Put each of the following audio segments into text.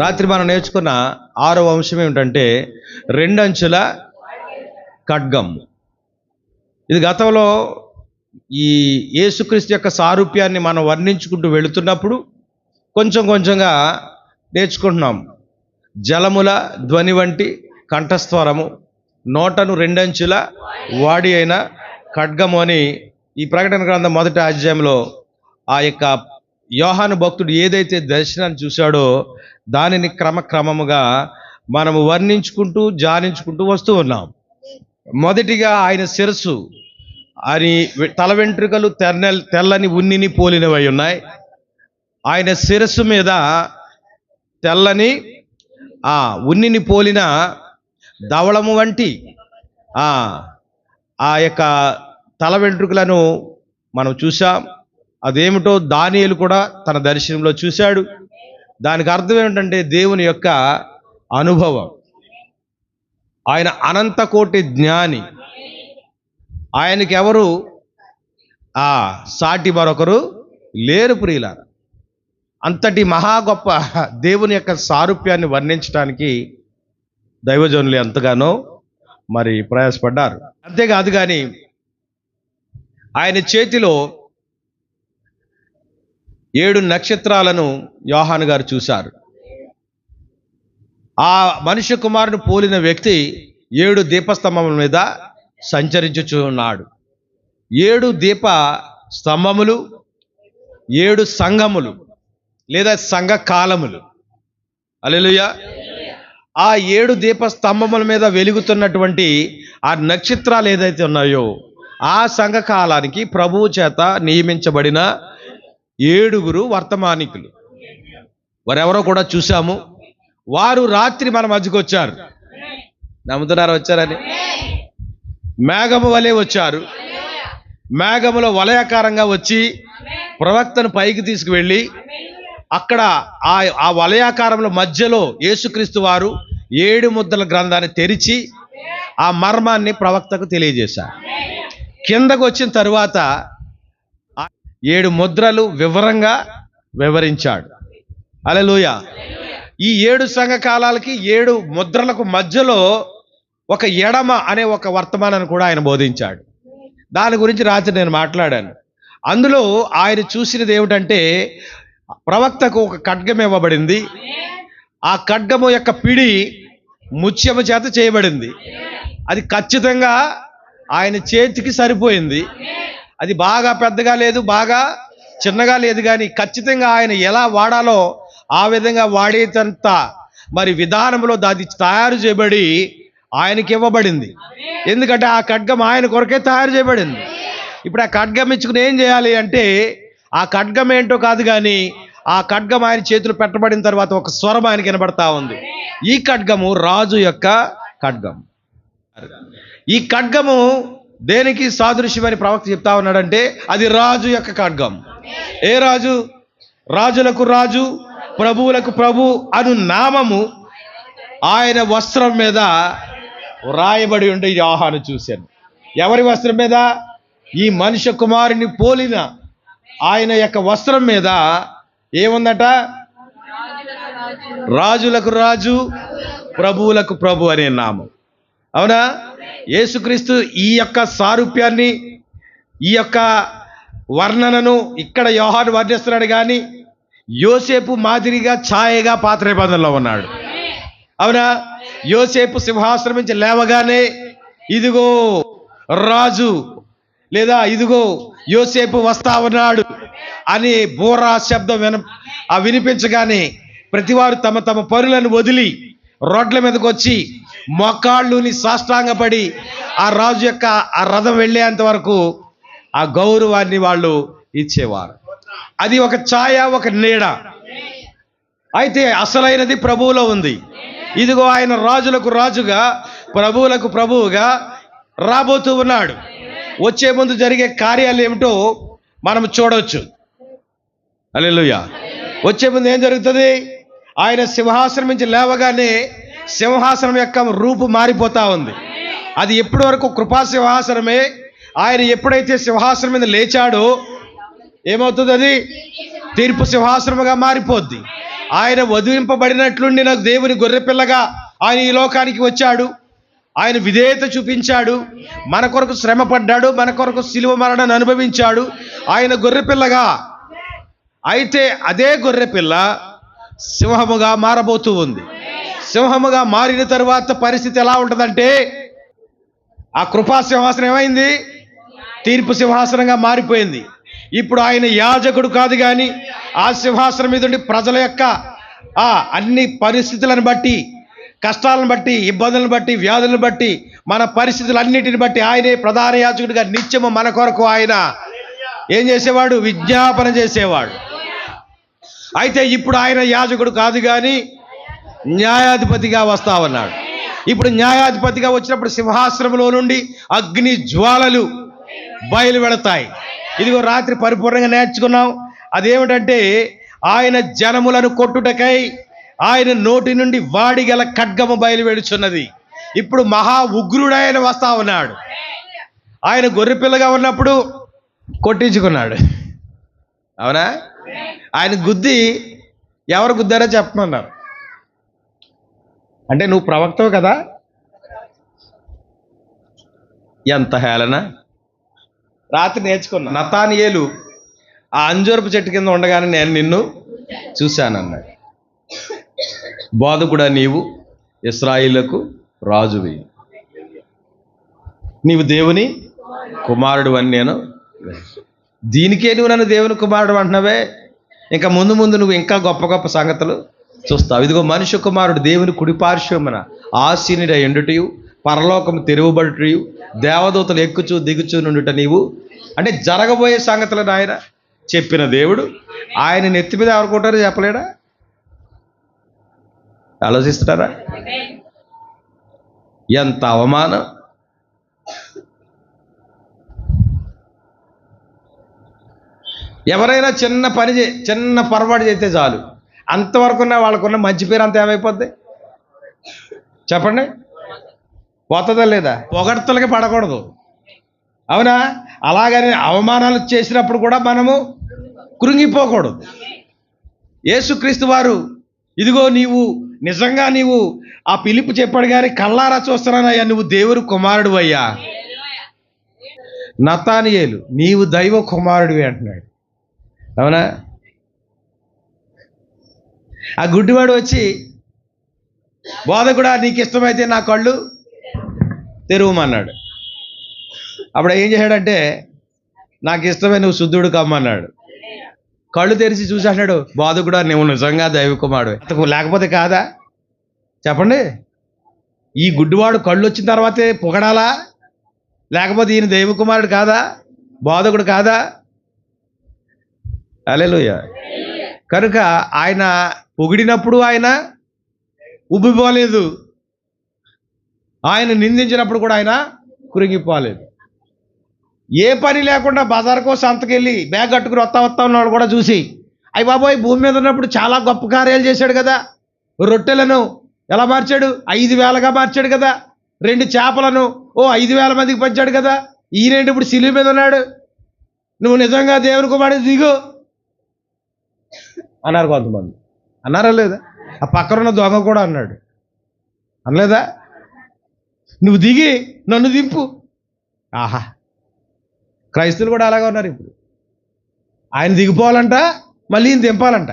రాత్రి మనం నేర్చుకున్న 6వ అంశం ఏమిటంటే రెండంచుల ఖడ్గం. ఇది గతంలో ఈ యేసుక్రీస్తు యొక్క సారూప్యాన్ని మనం వర్ణించుకుంటూ వెళుతున్నప్పుడు కొంచెం కొంచెంగా నేర్చుకుంటున్నాం. జలముల ధ్వని వంటి కంఠస్వరము, నోటను రెండంచుల వాడి అయిన ఖడ్గము అని ఈ ప్రకటన గ్రంథం 1వ అధ్యాయంలో ఆ యొక్క యోహాను భక్తుడు ఏదైతే దర్శనాన్ని చూశాడో దానిని క్రమక్రమముగా మనము వర్ణించుకుంటూ ధ్యానించుకుంటూ వస్తూ ఉన్నాం. మొదటిగా ఆయన శిరస్సు అని తల వెంట్రుకలు తెల్లని ఉన్నిని పోలినవై ఉన్నాయి. ఆయన శిరస్సు మీద తెల్లని ఉన్నిని పోలిన ధవళము వంటి ఆ యొక్క తల వెంట్రుకలను మనం చూసాం. అదేమిటో దానియేలు కూడా తన దర్శనంలో చూశాడు. దానికి అర్థం ఏమిటంటే దేవుని యొక్క అనుభవం. ఆయన అనంత కోటి జ్ఞాని. ఆయనకి ఎవరు సాటి మరొకరు లేరు ప్రియులారా. అంతటి మహా గొప్ప దేవుని యొక్క సారూప్యాన్ని వర్ణించడానికి దైవజనులు ఎంతగానో మరి ప్రయాసపడ్డారు. అంతేకాదు కానీ ఆయన చేతిలో 7 నక్షత్రాలను యోహాను గారు చూశారు. ఆ మనుష్య కుమారుని పోలిన వ్యక్తి 7 దీపస్తంభముల మీద సంచరించుచూ ఉన్నాడు. 7 దీప స్తంభములు, 7 సంఘములు లేదా సంఘ కాలములు. హల్లెలూయా. ఆ 7 దీప స్తంభముల మీద వెలుగుతున్నటువంటి ఆ నక్షత్రాలు ఏదైతే ఉన్నాయో ఆ సంఘ కాలానికి ప్రభువు చేత నియమించబడిన 7 వర్తమానికులు. వారెవరో కూడా చూసాము. వారు రాత్రి మన మధ్యకు వచ్చారు. నమ్ముతున్నారు వచ్చారని? మేఘము వలె వచ్చారు. మేఘములో వలయాకారంగా వచ్చి ప్రవక్తను పైకి తీసుకువెళ్ళి అక్కడ ఆ వలయాకారంలో మధ్యలో యేసుక్రీస్తు వారు 7 ముద్రల గ్రంథాన్ని తెరిచి ఆ మర్మాన్ని ప్రవక్తకు తెలియజేశారు. కిందకు వచ్చిన తరువాత 7 ముద్రలు వివరంగా వివరించాడు. హల్లెలూయా. ఈ 7 సంఘ కాలాలకి 7 ముద్రలకు మధ్యలో ఒక ఎడమ అనే ఒక వర్తమానాన్ని కూడా ఆయన బోధించాడు. దాని గురించి రాత్రి నేను మాట్లాడాను. అందులో ఆయన చూసినది ఏమిటంటే ప్రవక్తకు ఒక ఖడ్గం ఇవ్వబడింది. ఆ ఖడ్గము యొక్క పిడి ముత్యము చేత చేయబడింది. అది ఖచ్చితంగా ఆయన చేతికి సరిపోయింది. అది బాగా పెద్దగా లేదు, బాగా చిన్నగా లేదు, కానీ ఖచ్చితంగా ఆయన ఎలా వాడాలో ఆ విధంగా వాడేటంత మరి విధానంలో దాది తయారు చేయబడి ఆయనకి ఇవ్వబడింది. ఎందుకంటే ఆ ఖడ్గం ఆయన కొరకే తయారు చేయబడింది. ఇప్పుడు ఆ ఖడ్గం ఇచ్చుకుని ఏం చేయాలి అంటే ఆ ఖడ్గం ఏంటో కాదు, కానీ ఆ ఖడ్గం ఆయన చేతులు పెట్టబడిన తర్వాత ఒక స్వరం ఆయనకి వినబడతా ఉంది. ఈ ఖడ్గము రాజు యొక్క ఖడ్గం. ఈ ఖడ్గము దేనికి సాదృశ్యమని ప్రవక్త చెప్తా ఉన్నాడంటే అది రాజు యొక్క ఖడ్గం. ఏ రాజు? రాజులకు రాజు, ప్రభువులకు ప్రభు అను నామము ఆయన వస్త్రం మీద రాయబడి ఉండే యోహాను చూశాను. ఎవరి వస్త్రం మీద? ఈ మనుష్య కుమారుని పోలిన ఆయన యొక్క వస్త్రం మీద ఏముందట? రాజులకు రాజు, ప్రభువులకు ప్రభు అనే నామం. అవునా? యేసుక్రీస్తు ఈ యొక్క సారూప్యాన్ని, ఈ యొక్క వర్ణనను ఇక్కడ యోహాను వర్ణిస్తున్నాడు. కానీ యోసేపు మాదిరిగా ఛాయగా పాత నిబంధనలో ఉన్నాడు. అవునా? యోసేపు సింహాసనం నుంచి లేవగానే ఇదిగో రాజు లేదా ఇదిగో యోసేపు వస్తా ఉన్నాడు అని బోరా శబ్దం వినిపించగానే ప్రతివారు తమ తమ పనులను వదిలి రోడ్ల మీదకి వచ్చి మొక్కాళ్ళుని సాష్టాంగపడి ఆ రాజు యొక్క ఆ రథం వెళ్ళేంత వరకు ఆ గౌరవాన్ని వాళ్ళు ఇచ్చేవారు. అది ఒక ఛాయ, ఒక నీడ. అయితే అసలైనది ప్రభువులో ఉంది. ఇదిగో ఆయన రాజులకు రాజుగా, ప్రభువులకు ప్రభువుగా రాబోతూ ఉన్నాడు. వచ్చే ముందు జరిగే కార్యాలు ఏమిటో మనం చూడవచ్చు. హల్లెలూయా. వచ్చే ముందు ఏం జరుగుతుంది? ఆయన సింహాసనం నుంచి లేవగానే సింహాసనం యొక్క రూపు మారిపోతా ఉంది. అది ఎప్పటి వరకు కృపా సింహాసనమే. ఆయన ఎప్పుడైతే సింహాసనం మీద లేచాడో ఏమవుతుంది? అది తీర్పు సింహాసనముగా మారిపోద్ది. ఆయన వధింపబడినట్లుండి నాకు దేవుని గొర్రెపిల్లగా ఆయన ఈ లోకానికి వచ్చాడు. ఆయన విధేయత చూపించాడు, మన కొరకు శ్రమ పడ్డాడు, మన కొరకు శిలువ మరణాన్ని అనుభవించాడు. ఆయన గొర్రెపిల్లగా. అయితే అదే గొర్రెపిల్ల సింహముగా మారబోతూ ఉంది. సింహముగా మారిన తరువాత పరిస్థితి ఎలా ఉంటుందంటే, ఆ కృపా సింహాసనం ఏమైంది? తీర్పు సింహాసనంగా మారిపోయింది. ఇప్పుడు ఆయన యాజకుడు కాదు, కానీ ఆ సింహాసనం మీద ఉండి ప్రజల యొక్క అన్ని పరిస్థితులను బట్టి, కష్టాలను బట్టి, ఇబ్బందులను బట్టి, వ్యాధులను బట్టి, మన పరిస్థితులన్నిటిని బట్టి ఆయనే ప్రధాన యాజకుడిగా నిత్యము మన కొరకు ఆయన ఏం చేసేవాడు? విజ్ఞాపన చేసేవాడు. అయితే ఇప్పుడు ఆయన యాజకుడు కాదు, కానీ న్యాయాధిపతిగా వస్తా ఉన్నాడు. ఇప్పుడు న్యాయాధిపతిగా వచ్చినప్పుడు సింహాసనంలో నుండి అగ్ని జ్వాలలు బయలు వెళతాయి. ఇదిగో రాత్రి పరిపూర్ణంగా నేర్చుకున్నాం. అదేమిటంటే, ఆయన జనములను కొట్టుటకై ఆయన నోటి నుండి వాడిగల ఖడ్గము బయలువెడుచున్నది. ఇప్పుడు మహా ఉగ్రుడైన వస్తా ఉన్నాడు. ఆయన గొర్రెపిల్లగా ఉన్నప్పుడు కొట్టించుకున్నాడు, అవునా? ఆయన గుద్ది ఎవరు గుద్దారో చెప్పమన్నారు. అంటే నువ్వు ప్రవక్తవు కదా, ఎంత హేళన! రాత్రి నేర్చుకున్నా. నతానియేలు ఆ అంజూరపు చెట్టు కింద ఉండగానే నేను నిన్ను చూశానన్నాడు. బోధకుడా, నీవు ఇశ్రాయేలుకు రాజువి, నీవు దేవుని కుమారుడు అని నేను. దీనికే నువ్వు నన్ను దేవుని కుమారుడు అంటున్నావే, ఇంకా ముందు ముందు నువ్వు ఇంకా గొప్ప గొప్ప సంగతులు చూస్తావు. ఇదిగో మనుష్య కుమారుడు దేవుని కుడిపార్శ్వమున ఆసీనుడై ఉండుటయు, పరలోకము తెరువబడుటయు, దేవదూతలు ఎక్కుచూ దిగుచూ నుండుట నీవు. అంటే జరగబోయే సంగతులను ఆయన చెప్పిన దేవుడు. ఆయన నెత్తి మీద ఎవరుకుంటారో చెప్పలేడా? ఆలోచిస్తున్నారా? ఎంత అవమానం! ఎవరైనా చిన్న పొరపాటు చేస్తే చాలు, అంతవరకున్న వాళ్ళకున్న మంచి పేరు అంత ఏమైపోద్ది చెప్పండి? పోతుందా లేదా? పొగడ్తలకి పడకూడదు, అవునా? అలాగని అవమానాలు చేసినప్పుడు కూడా మనము కృంగిపోకూడదు. యేసుక్రీస్తు వారు, ఇదిగో నీవు నిజంగా నీవు ఆ పిలుపు చెప్పాడు, కానీ కళ్ళారా చూస్తున్నానయ్యా, నువ్వు దేవుని కుమారుడు అయ్యా. నతానియేలు, నీవు దైవ కుమారుడివి అంటున్నాడు, అవునా? ఆ గుడ్డివాడు వచ్చి, బోధకుడా నీకు ఇష్టమైతే నా కళ్ళు తెరువమన్నాడు. అప్పుడు ఏం చేశాడంటే, నాకు ఇష్టమే, నువ్వు శుద్ధుడు కమ్మన్నాడు. కళ్ళు తెరిచి చూసి అన్నాడు, బోధకుడా నువ్వు నిజంగా దైవ కుమారుడు, లేకపోతే కాదా చెప్పండి? ఈ గుడ్డివాడు కళ్ళు వచ్చిన తర్వాతే పొగడాలా? లేకపోతే ఈయన దైవ కుమారుడు కాదా? బోధకుడు కాదా? హల్లెలూయా. కనుక ఆయన పొగిడినప్పుడు ఆయన ఉబ్బిపోలేదు, ఆయన నిందించినప్పుడు కూడా ఆయన కురిగిపోలేదు. ఏ పని లేకుండా బజార్కో సంతకెళ్ళి బ్యాగ్ కట్టుకుని వస్తా ఉన్నాడు కూడా చూసి, అయ్య బాబోయ్ భూమి మీద ఉన్నప్పుడు చాలా గొప్ప కార్యాలు చేశాడు కదా, రొట్టెలను ఎలా మార్చాడు? 5,000గా మార్చాడు కదా, 2 చేపలను 5,000 మందికి పంచాడు కదా, ఈయనేంటి ఇప్పుడు సిలువ మీద ఉన్నాడు, నువ్వు నిజంగా దేవుని కుమారుడు దిగు అన్నారు కొంతమంది. అన్నారా లేదా? ఆ పక్కనున్న దొంగ కూడా అన్నాడు, అనలేదా? నువ్వు దిగి నన్ను దింపు. ఆహా, క్రైస్తవులు కూడా అలాగే ఉన్నారు. ఇప్పుడు ఆయన దిగిపోవాలంట, మళ్ళీ ఈయన దింపాలంట.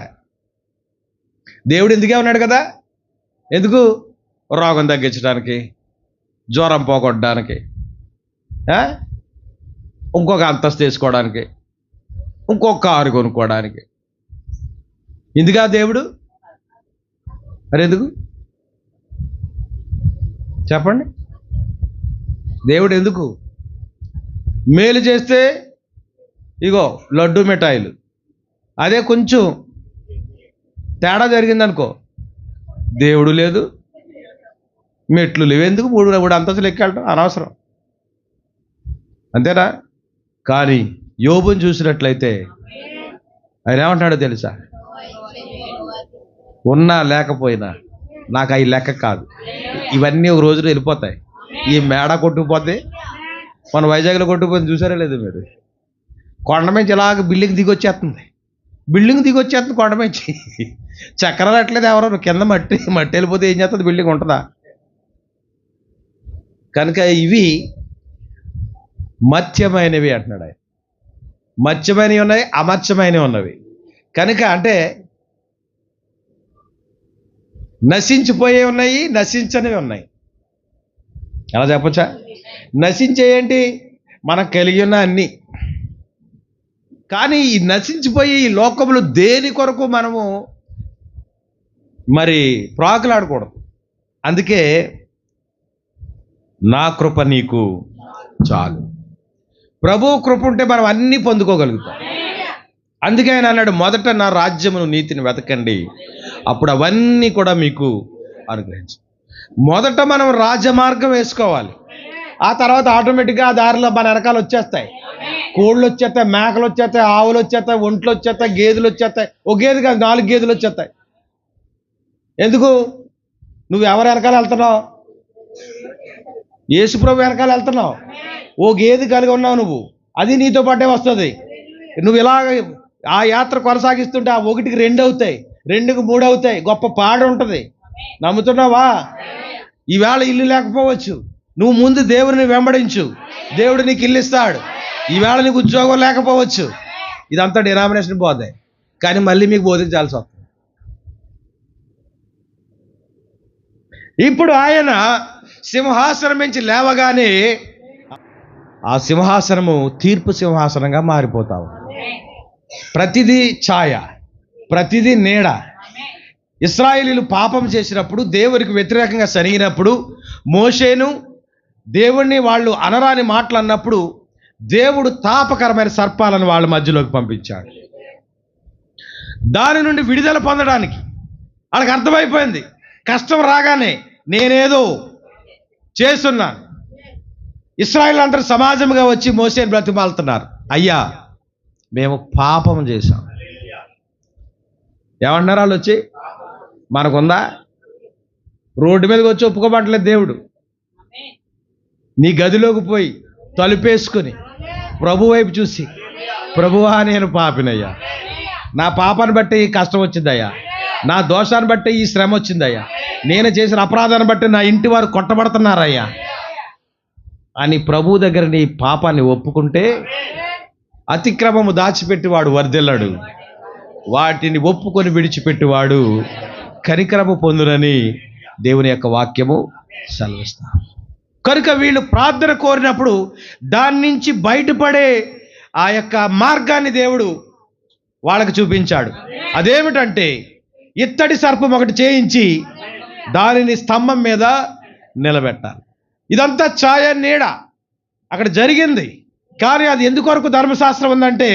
దేవుడు ఎందుకే ఉన్నాడు కదా, ఎందుకు? రోగం తగ్గించడానికి, జ్వరం పోగొట్టడానికి, ఇంకొక అంతస్తు వేసుకోవడానికి, ఇంకొక కారు కొనుక్కోవడానికి. ఎందుకా దేవుడు? మరి ఎందుకు చెప్పండి? దేవుడు ఎందుకు? మేలు చేస్తే ఇగో లడ్డు మిఠాయిలు, అదే కొంచెం తేడా జరిగిందనుకో, దేవుడు లేదు, మెట్లు లేవు. ఎందుకు? 3 అంతస్తులు ఎక్కాలటం అనవసరం, అంతేనా? కానీ యోబుని చూసినట్లయితే ఆయన ఏమంటున్నాడో తెలుసా? ఉన్నా లేకపోయినా నాకు అవి లెక్క కాదు, ఇవన్నీ ఒక రోజులో వెళ్ళిపోతాయి. ఈ మేడ కొట్టుకుపోతే, మన వైజాగ్లో కొట్టుకుపోతే చూసారా లేదు మీరు? కొండ నుంచి ఇలాగ బిల్డింగ్ దిగి వచ్చేస్తుంది, బిల్డింగ్ దిగి వచ్చేస్తుంది కొండమించి. చక్రాలు అట్లేదు ఎవరో, కింద మట్టి మట్టి వెళ్ళిపోతే ఏం చేస్తుంది, బిల్డింగ్ ఉంటుందా? కనుక ఇవి మత్స్యమైనవి అంటున్నాడు ఆయన. మత్స్యమైనవి ఉన్నాయి, అమత్స్యమైనవి ఉన్నవి. కనుక అంటే నశించిపోయే ఉన్నాయి, నశించనివి ఉన్నాయి. ఎలా చెప్పచ్చా? నశించే ఏంటి? మనకు కలిగి ఉన్న అన్నీ. కానీ ఈ నశించిపోయి ఈ లోకములు దేని కొరకు మనము మరి ప్రాకులాడకూడదు. అందుకే నా కృప నీకు చాలు. ప్రభువు కృప ఉంటే మనం అన్నీ పొందుకోగలుగుతాం. అందుకే ఆయన అన్నాడు, మొదట నా రాజ్యమును నీతిని వెతకండి, అప్పుడు అవన్నీ కూడా మీకు అనుగ్రహించు. మొదట మనం రాజమార్గం వేసుకోవాలి. ఆ తర్వాత ఆటోమేటిక్గా ఆ దారిలో మన వెనకాల వచ్చేస్తాయి. కోళ్ళు వచ్చేస్తాయి, మేకలు వచ్చేస్తాయి, ఆవులు వచ్చేస్తాయి, ఒంట్లు వచ్చేస్తాయి, గేదెలు వచ్చేస్తాయి. ఒక గేదె కాదు, 4 గేదెలు వచ్చేస్తాయి. ఎందుకు? నువ్వు ఎవరు వెనకాల వెళ్తున్నావు? యేసుప్రభు వెనకాల వెళ్తున్నావు. ఓ గేదె కలిగి ఉన్నావు నువ్వు, అది నీతో పాటే వస్తుంది. నువ్వు ఇలాగ ఆ యాత్ర కొనసాగిస్తుంటే ఆ 1కి 2 అవుతాయి, 2కి 3 అవుతాయి. గొప్ప పాడ ఉంటుంది. నమ్ముతున్నావా? ఈవేళ ఇల్లు లేకపోవచ్చు, నువ్వు ముందు దేవుడిని వెంబడించు, దేవుడు నీకు ఇల్లు ఇస్తాడు. ఈవేళ నీకు ఉద్యోగం లేకపోవచ్చు. ఇదంతా డినామినేషన్ బోధే, కానీ మళ్ళీ మీకు బోధించాల్సి వస్తుంది. ఇప్పుడు ఆయన సింహాసనం నుంచి లేవగానే ఆ సింహాసనము తీర్పు సింహాసనంగా మారిపోతావు. ప్రతిదీ ఛాయ, ప్రతిదీ నీడ. ఇశ్రాయేలీయులు పాపం చేసినప్పుడు, దేవునికి వ్యతిరేకంగా సరిగినప్పుడు, మోషేను దేవుణ్ణి వాళ్ళు అనరాని మాటలు అన్నప్పుడు దేవుడు తాపకరమైన సర్పాలను వాళ్ళ మధ్యలోకి పంపించాడు. దాని నుండి విడుదల పొందడానికి వాళ్ళకి అర్థమైపోయింది. కష్టం రాగానే నేనేదో చేస్తున్నాను. ఇశ్రాయేలు అందరూ సమాజంగా వచ్చి మోషేని బ్రతిమాలుతున్నారు, అయ్యా మేము పాపం చేశాం. ఏమంటున్నారు వాళ్ళు వచ్చి? మనకుందా? రోడ్డు మీదకి వచ్చి ఒప్పుకోబట్టలేదు దేవుడు. నీ గదిలోకి పోయి తలుపేసుకుని ప్రభు వైపు చూసి, ప్రభువా నేను పాపినయ్యా, నా పాపాన్ని బట్టి ఈ కష్టం వచ్చిందయ్యా, నా దోషాన్ని బట్టి ఈ శ్రమ వచ్చిందయ్యా, నేను చేసిన అపరాధాన్ని బట్టి నా ఇంటి వారు కొట్టబడుతున్నారయ్యా అని ప్రభు దగ్గర నీ పాపాన్ని ఒప్పుకుంటే, అతిక్రమము దాచిపెట్టివాడు వర్ధిల్లడు, వాటిని ఒప్పుకొని విడిచిపెట్టివాడు కనికరము పొందునని దేవుని యొక్క వాక్యము సెలవిస్తాం. కనుక వీళ్ళు ప్రార్థన కోరినప్పుడు దాని నుంచి బయటపడే ఆ యొక్క మార్గాన్ని దేవుడు వాళ్ళకు చూపించాడు. అదేమిటంటే ఇత్తడి సర్పం ఒకటి చేయించి దానిని స్తంభం మీద నిలబెట్టాలి. ఇదంతా ఛాయ, నీడ అక్కడ జరిగింది. కానీ అది ఎందుకొరకు ధర్మశాస్త్రం ఉందంటే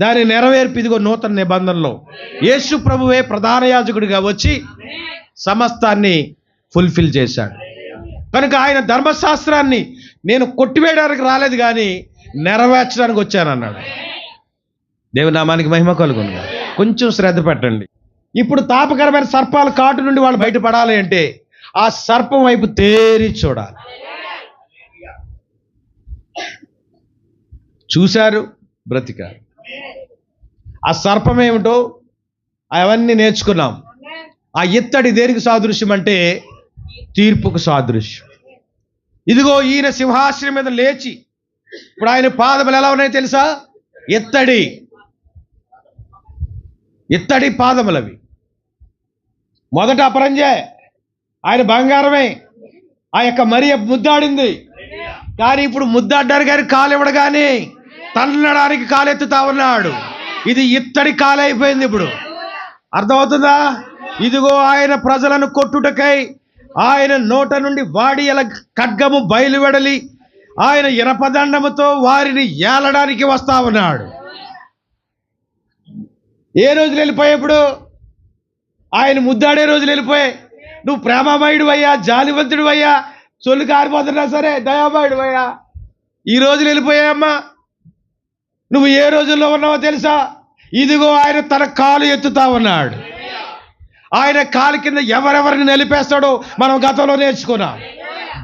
దాని నెరవేర్పు ఇదిగో నూతన నిబంధనలో యేసు ప్రభువే ప్రధాన యాజకుడిగా వచ్చి సమస్తాన్ని ఫుల్ఫిల్ చేశాడు. కనుక ఆయన ధర్మశాస్త్రాన్ని నేను కొట్టివేయడానికి రాలేదు కానీ నెరవేర్చడానికి వచ్చానన్నాడు. దేవుని నామానికి మహిమ కలుగును. కొంచెం శ్రద్ధ పెట్టండి. ఇప్పుడు తాపకరమైన సర్పాల కాటు నుండి వాళ్ళు బయటపడాలి అంటే ఆ సర్పం వైపు తేరి చూడాలి. చూశారు, బ్రతికారు. ఆ సర్పం ఏమిటో అవన్నీ నేర్చుకున్నాం. ఆ ఇత్తడి దేనికి సాదృశ్యం అంటే తీర్పుకు సాదృశ్యం. ఇదిగో ఈయన సింహాసనం మీద లేచి, ఇప్పుడు ఆయన పాదములు ఎలా ఉన్నాయో తెలుసా? ఇత్తడి పాదములవి. మొదట అపరంజే, ఆయన బంగారమే. ఆ యొక్క మరియ ముద్దాడింది, కానీ ఇప్పుడు ముద్దాడ్డారు కానీ కాలు ఇవ్వడు, కానీ తన్నడానికి కాలెత్తుతా ఉన్నాడు. ఇది ఇత్తడి కాలు అయిపోయింది. ఇప్పుడు అర్థమవుతుందా? ఇదిగో ఆయన ప్రజలను కొట్టుటకై ఆయన నోట నుండి వాడియల ఖడ్గము బయలువెడలి ఆయన ఇనపదండముతో వారిని ఏలడానికి వస్తా ఉన్నాడు. ఏ రోజులు వెళ్ళిపోయాయి? ఇప్పుడు ఆయన ముద్దాడే రోజులు వెళ్ళిపోయాయి. నువ్వు ప్రేమమయుడు అయ్యా, జాలివంతుడు అయ్యా, చొల్లు కారిపోతున్నా సరే దయామయుడు అయ్యా, ఈ రోజులు వెళ్ళిపోయాయమ్మా. నువ్వు ఏ రోజుల్లో ఉన్నావో తెలుసా? ఇదిగో ఆయన తన కాలు ఎత్తుతా ఉన్నాడు. ఆయన కాలు కింద ఎవరెవరిని నిలిపేస్తాడో మనం గతంలో నేర్చుకున్నాం.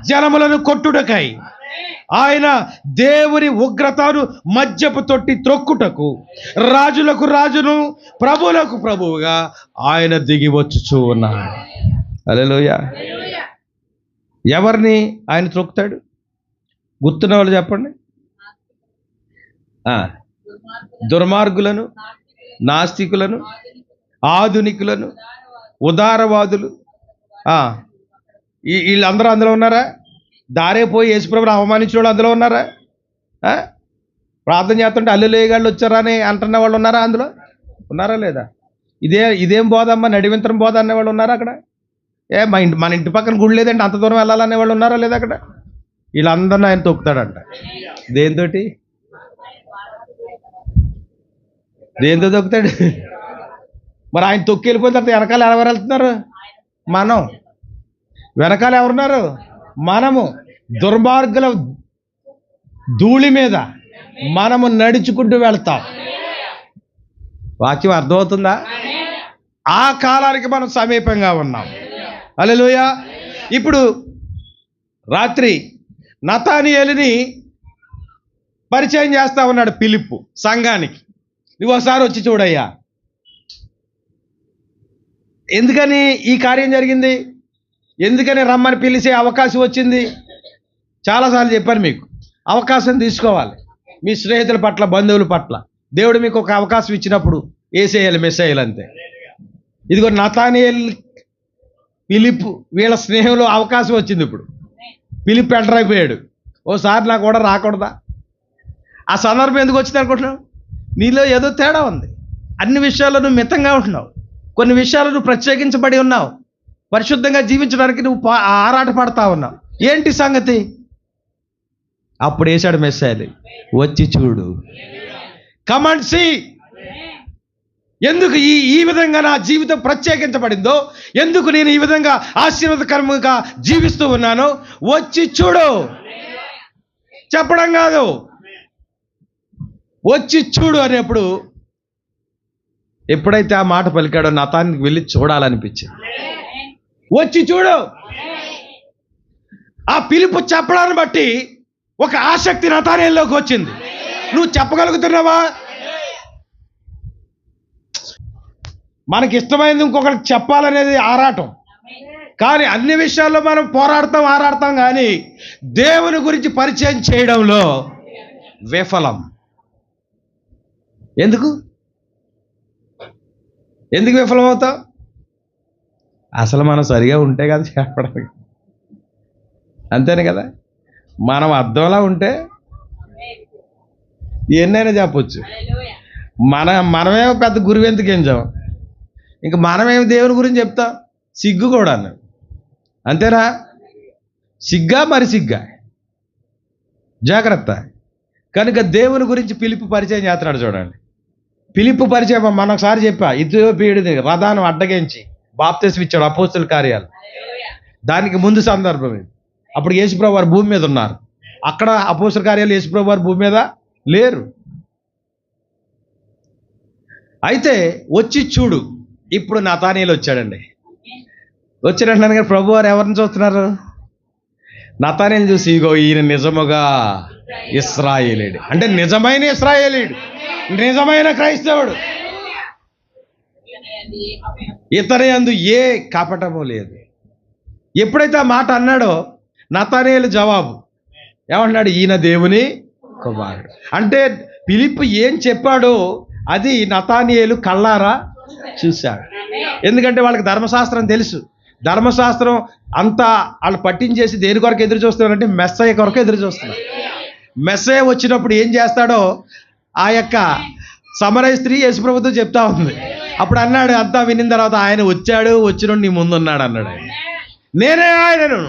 జనములను కొట్టుటకై, ఆయన దేవుని ఉగ్రతను మద్యపు తొట్టి త్రొక్కుటకు రాజులకు రాజును ప్రభువులకు ప్రభువుగా ఆయన దిగి వచ్చుచూ ఉన్నాడు. హల్లెలూయా. ఎవరిని ఆయన త్రొక్కుతాడు? గుర్తున్న వాళ్ళు చెప్పండి. దుర్మార్గులను, నాస్తికులను, ఆధునికులను, ఉదారవాదులు, వీళ్ళందరూ అందులో ఉన్నారా? దారే పోయి యేసుప్రభుని అవమానించిన వాళ్ళు అందులో ఉన్నారా? ప్రార్థన చేస్తుంటే అల్లులేగాళ్ళు వచ్చారా అని అంటున్న వాళ్ళు ఉన్నారా? అందులో ఉన్నారా లేదా? ఇదేం బోధమ్మా, నడివింతరం బోధ అనేవాళ్ళు ఉన్నారా అక్కడ? మన ఇంటి పక్కన గుడి లేదంటే అంత దూరం వెళ్ళాలనే వాళ్ళు ఉన్నారా లేదా అక్కడ? వీళ్ళందరినీ ఆయన తొక్కుతాడంట. దేంతో తొక్కుతాడు? మరి ఆయన తొక్కి వెళ్ళిపోయిన తర్వాత వెనకాల ఎవరు వెళ్తున్నారు? మనం. వెనకాల ఎవరున్నారు? మనము. దుర్మార్గుల ధూళి మీద మనము నడుచుకుంటూ వెళ్తాం. వాక్యం అర్థమవుతుందా? ఆ కాలానికి మనం సమీపంగా ఉన్నాం. హల్లెలూయా. ఇప్పుడు రాత్రి నతానియేలుని పరిచయం చేస్తా ఉన్నాడు ఫిలిప్పు సంఘానికి. నువ్వు ఒకసారి వచ్చి చూడయ్యా. ఎందుకని ఈ కార్యం జరిగింది? ఎందుకని రమ్మని పిలిచే అవకాశం వచ్చింది? చాలాసార్లు చెప్పాను మీకు, అవకాశం తీసుకోవాలి. మీ స్నేహితుల పట్ల, బంధువుల పట్ల దేవుడు మీకు ఒక అవకాశం ఇచ్చినప్పుడు ఏసేయాలి, మిస్ అయ్యాలి అంతే. ఇదిగో నతానియేలు, ఫిలిప్పు వీళ్ళ స్నేహంలో అవకాశం వచ్చింది. ఇప్పుడు ఫిలిప్ ఎంటర్ అయిపోయాడు. ఓసారి నాకు కూడా రాకూడదా? ఆ సందర్భం ఎందుకు వచ్చింది అనుకుంటున్నావు? నీలో ఏదో తేడా ఉంది. అన్ని విషయాల్లో నువ్వు మితంగా ఉంటున్నావు, కొన్ని విషయాలు నువ్వు ప్రత్యేకించబడి ఉన్నావు, పరిశుద్ధంగా జీవించడానికి నువ్వు ఆరాట పడతా ఉన్నావు. ఏంటి సంగతి? అప్పుడు వేసాడు మెసేజ్, వచ్చి చూడు, కమాండ్ సీ. ఎందుకు ఈ విధంగా నా జీవితం ప్రత్యేకించబడిందో, ఎందుకు నేను ఈ విధంగా ఆశీర్వాదకరంగా జీవిస్తూ ఉన్నానో వచ్చి చూడు. చెప్పడం కాదు, వచ్చి చూడు అనేప్పుడు ఎప్పుడైతే ఆ మాట పలికాడో నతానికి వెళ్ళి చూడాలనిపించింది. వచ్చి చూడు. ఆ పిలుపు చెప్పడాన్ని బట్టి ఒక ఆసక్తి నతానియేలులోకి వచ్చింది. నువ్వు చెప్పగలుగుతున్నావా? మనకి ఇష్టమైనది ఇంకొకరికి చెప్పాలనేది ఆరాటం, కానీ అన్ని విషయాల్లో మనం ఆరాడతాం, కానీ దేవుని గురించి పరిచయం చేయడంలో విఫలం. ఎందుకు విఫలం అవుతాం? అసలు మనం సరిగా ఉంటే కదా చెప్పడానికి, అంతేనే కదా. మనం అర్థంలా ఉంటే ఎన్నైనా చెప్పొచ్చు. మనమే పెద్ద గురువు ఎందుకు ఎంచాం, ఇంకా మనమేమి దేవుని గురించి చెప్తాం? సిగ్గు కూడా అన్నాడు, అంతేనా? సిగ్గా, మరి సిగ్గా, జాగ్రత్త. కనుక దేవుని గురించి ఫిలిప్పు పరిచయం చేస్తున్నాడు. చూడండి, ఫిలిప్పు పరిచయం మనం ఒకసారి చెప్పా, ఇథియోపియుడిని రథాన్ని అడ్డగించి బాప్తిస్మం ఇచ్చాడు, అపోస్తల కార్యాలు. దానికి ముందు సందర్భం ఇది. అప్పుడు యేసుప్రభు వారు భూమి మీద ఉన్నారు. అక్కడ అపోస్తల కార్యాలు యేసుప్రభు వారు భూమి మీద లేరు. అయితే వచ్చి చూడు. ఇప్పుడు నతానియేలు వచ్చాడండి. వచ్చినట్టు కానీ ప్రభు వారు ఎవరిని చూస్తున్నారు? నతానియేలు చూసి, ఇగో ఈయన నిజముగా ఇశ్రాయేలీయుడు, అంటే నిజమైన ఇశ్రాయేలీయుడు, నిజమైన క్రైస్తవుడు, ఇతని యందు ఏ కపటము లేదు. ఎప్పుడైతే ఆ మాట అన్నాడో నతానియేలు జవాబు ఏమంటున్నాడు? ఈయన దేవుని కుమారుడు. అంటే ఫిలిప్పు ఏం చెప్పాడో అది నతానియేలు కళ్ళారా చూశాడు. ఎందుకంటే వాళ్ళకి ధర్మశాస్త్రం తెలుసు. ధర్మశాస్త్రం అంతా వాళ్ళు పట్టించేసి దేని కొరకు ఎదురు చూస్తున్నారంటే మెస్సయ్య కొరకు ఎదురు చూస్తున్నారు. మెస్సయ్య వచ్చినప్పుడు ఏం చేస్తాడో ఆ యొక్క సమరయ స్త్రీ యేసుప్రభుతో చెప్తా ఉంది. అప్పుడు అన్నాడు, అంతా వినిన తర్వాత, ఆయన వచ్చిన నీ ముందున్నాడు అన్నాడు. ఆయన, నేనే ఆయనను.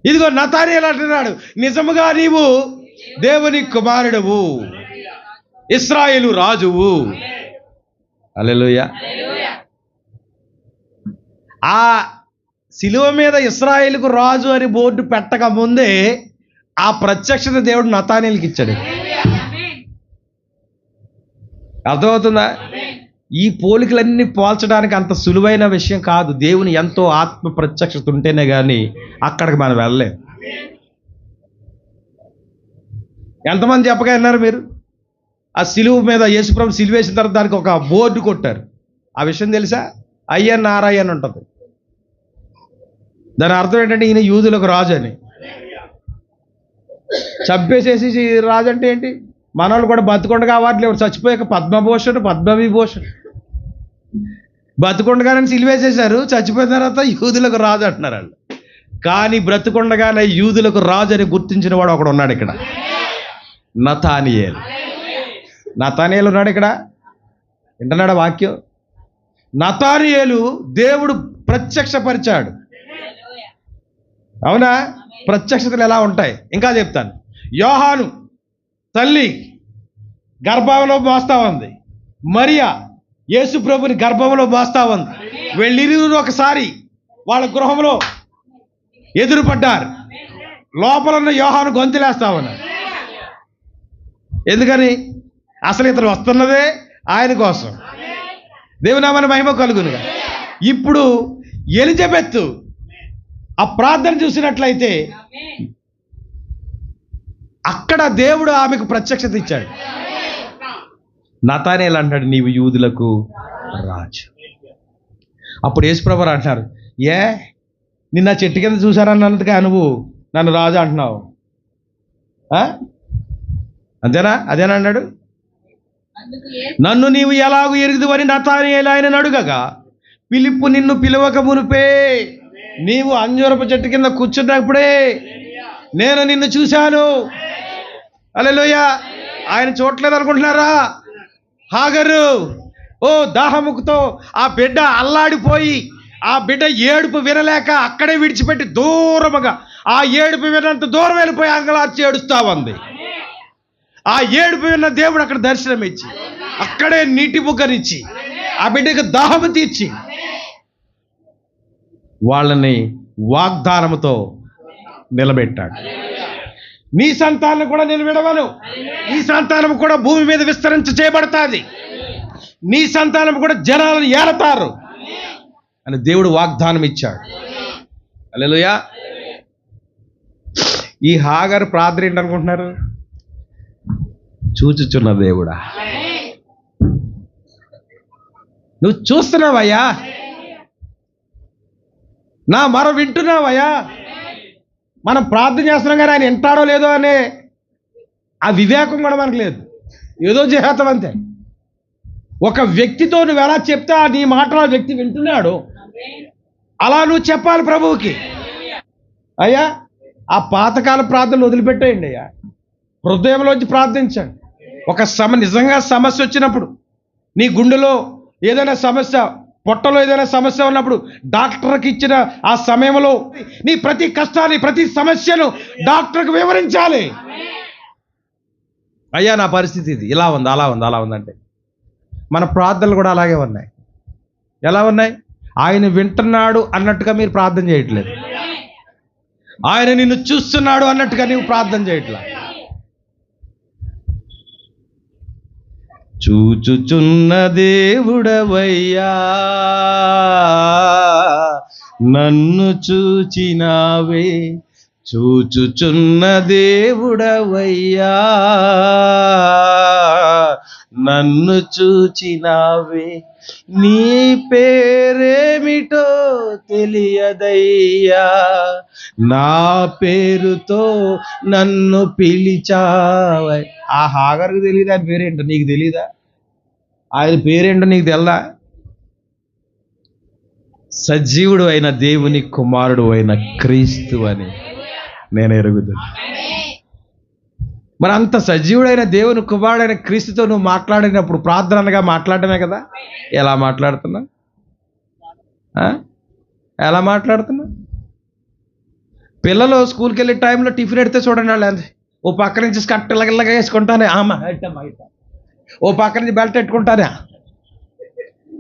ఇదిగో నతానియేలు అంటున్నాడు, నిజముగా నీవు దేవుని కుమారుడువు, ఇశ్రాయేలు రాజువు. హల్లెలూయా. ఆ శిలువ మీద ఇశ్రాయేలుకు రాజు అని బోర్డు పెట్టక ముందే ఆ ప్రత్యక్షత దేవుడు నతానియేలుకి ఇచ్చాడు. అర్థమవుతుందా? ఈ పోలికలన్నీ పోల్చడానికి అంత సులువైన విషయం కాదు. దేవుని ఎంతో ఆత్మ ప్రత్యక్షత ఉంటేనే కానీ అక్కడికి మనం వెళ్ళలేం. ఎంతమంది చెప్పగా విన్నారు మీరు? ఆ సిలువు మీద యేసుప్రభు సిలువ వేసిన తర్వాత దానికి ఒక బోర్డు కొట్టారు. ఆ విషయం తెలుసా? INRI అని ఉంటుంది. దాని అర్థం ఏంటంటే ఈయన యూదులకు రాజు అని. చంపేసేసి రాజు అంటే ఏంటి? మనోళ్ళు కూడా బతుకుండగా అవార్డులు ఎవరు చచ్చిపోయాక పద్మభూషణ్ పద్మవిభూషణ్. బతుకుండగానే సిలువేసేశారు, చచ్చిపోయిన తర్వాత యూదులకు రాజు అంటున్నారు వాళ్ళు. కానీ బ్రతుకుండగానే యూదులకు రాజు అని గుర్తించిన వాడు ఒకడు ఉన్నాడు ఇక్కడ. నతానియేలు. నతానియేలు ఉన్నాడు ఇక్కడ. వింటున్నాడా వాక్యం? నతానియేలు దేవుడు ప్రత్యక్షపరిచాడు. అవునా? ప్రత్యక్షతలు ఎలా ఉంటాయి ఇంకా చెప్తాను. యోహాను తల్లి గర్భంలో మోస్తా ఉంది. మరియా యేసు ప్రభుని గర్భంలో మోస్తా ఉంది. వెళ్ళిరువురు ఒకసారి వాళ్ళ గృహంలో ఎదురుపడ్డారు. లోపల ఉన్న యోహాను గొంతులేస్తా ఉన్నారు. ఎందుకని? అసలు ఇతను వస్తున్నదే ఆయన కోసం. దేవునామన మహిమ కలుగునుగా. ఇప్పుడు ఎలిజబెత్ ఆ ప్రార్థన చూసినట్లయితే అక్కడ దేవుడు ఆమెకు ప్రత్యక్షత ఇచ్చాడు. నతానేలు అంటాడు, నీవు యూదులకు రాజు. అప్పుడు యేసుప్రభు అంటున్నారు, ఏ నిన్న చెట్టు కింద చూశారన్నందుగా నువ్వు నన్ను రాజు అంటున్నావు? అంతేనా? అదేనా అన్నాడు. నన్ను నీవు ఎలాగూ ఎరుగుదువని నతానేలు ఆయనను అడుగగా, ఫిలిప్పు నిన్ను పిలవక మునుపే నీవు అంజూరపు చెట్టు కింద కూర్చున్నప్పుడే నేను నిన్ను చూశాను. హల్లెలూయా. ఆయన చూడలేదు అనుకుంటున్నారా? హాగరు దాహముకుతో ఆ బిడ్డ అల్లాడిపోయి ఆ బిడ్డ ఏడుపు వినలేక అక్కడే విడిచిపెట్టి దూరముగా ఆ ఏడుపు వినంత దూరం వెళ్ళిపోయి అంగలార్చి ఏడుస్తా ఉంది. ఆ ఏడుపు విన్న దేవుడు అక్కడ దర్శనం ఇచ్చి అక్కడే నీటి బుగ్గనిచ్చి ఆ బిడ్డకు దాహము తీర్చి వాళ్ళని వాగ్దానముతో నిలబెట్టాడు. నీ సంతానం కూడా నేను విడవను, నీ సంతానం కూడా భూమి మీద చేయబడతాది, నీ సంతానం కూడా జనాలను ఏలతారు అని దేవుడు వాగ్దానం ఇచ్చాడు. హల్లెలూయా. ఈ హాగరు ప్రార్థన ఏంటనుకుంటున్నారు? చూచుచున్న దేవుడా, నువ్వు చూస్తున్నావయ్యా, నా మరో వింటున్నావయ్యా. మనం ప్రార్థన చేస్తున్నాం కానీ ఆయన వింటాడో లేదో అనే ఆ వివేకం కూడా మనకు లేదు. ఏదో చేస్తాం అంతే. ఒక వ్యక్తితో నువ్వు ఎలా చెప్తే నీ మాటలు ఆ వ్యక్తి వింటున్నాడు, అలా నువ్వు చెప్పాలి ప్రభువుకి. అయ్యా ఆ పాతకాల ప్రార్థనలు వదిలిపెట్టేయండి అయ్యా, హృదయంలోంచి ప్రార్థించండి. ఒక నిజంగా సమస్య వచ్చినప్పుడు, నీ గుండెలో ఏదైనా సమస్య, పొట్టలో ఏదైనా సమస్య ఉన్నప్పుడు డాక్టర్కి ఇచ్చిన ఆ సమయంలో నీ ప్రతి కష్టాన్ని, ప్రతి సమస్యను డాక్టర్కి వివరించాలి. అయ్యా నా పరిస్థితి ఇది, ఇలా ఉంది, అలా ఉంది, అలా ఉందంటే మన ప్రార్థనలు కూడా అలాగే ఉన్నాయి. ఎలా ఉన్నాయి? ఆయన వింటున్నాడు అన్నట్టుగా మీరు ప్రార్థన చేయట్లేదు, ఆయన నిన్ను చూస్తున్నాడు అన్నట్టుగా నీవు ప్రార్థన చేయట్లేదు. చూచుచున్న దేవుడవయ్యా, నన్ను చూచినావే, చూచుచున్న దేవుడవయ్యా, నన్ను చూచినావే, నీ పేరేమిటో తెలియదయ్యా, నా పేరుతో నన్ను పిలిచావ. ఆ హాగర్కు తెలియదు ఆయన పేరేంటో, నీకు తెలీదా? ఆయన పేరేంటో నీకు తెల్దా? సజీవుడు అయిన దేవుని కుమారుడు అయిన క్రీస్తు అని నేను ఎరుగుదును. మరి అంత సజీవుడైన దేవుని కుమారుడైన క్రీస్తుతో నువ్వు మాట్లాడినప్పుడు ప్రార్థనగా మాట్లాడటమే కదా. ఎలా మాట్లాడుతున్నా? ఎలా మాట్లాడుతున్నా? పిల్లలు స్కూల్కి వెళ్ళే టైంలో టిఫిన్ ఎడితే చూడండి, వాళ్ళు ఓ పక్క నుంచి స్కర్ట్ ఇల్లగా వేసుకుంటానే, ఓ పక్క నుంచి బెల్ట్ పెట్టుకుంటానే,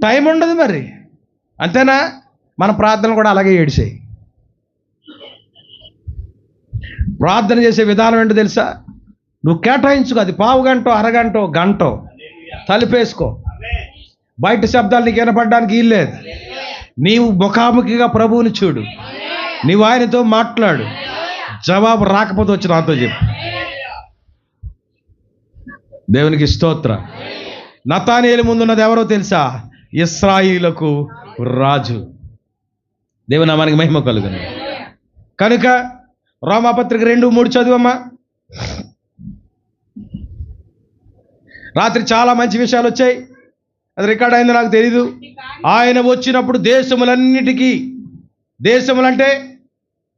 టైం ఉండదు మరి. అంతేనా? మన ప్రార్థనలు కూడా అలాగే ఏడిసాయి. ప్రార్థన చేసే విధానం ఏంటో తెలుసా? నువ్వు కేటాయించుకో, అది పావు గంటో అరగంటో గంటో తలుపేసుకో. బయట శబ్దాలు నీకు వినపడడానికి వీల్లేదు. నీవు ముఖాముఖిగా ప్రభువుని చూడు, నీవు ఆయనతో మాట్లాడు. జవాబు రాకపోతే వచ్చి నాతో చెప్పు. దేవునికి స్తోత్రం. నతానేలు ముందున్నది ఎవరో తెలుసా? ఇశ్రాయేలుకు రాజు. దేవుని నామానికి మహిమ కలుగును. కనుక రోమాపత్రిక 2:3 చదువమ్మా. రాత్రి చాలా మంచి విషయాలు వచ్చాయి, అది రికార్డ్ అయిందో నాకు తెలీదు. ఆయన వచ్చినప్పుడు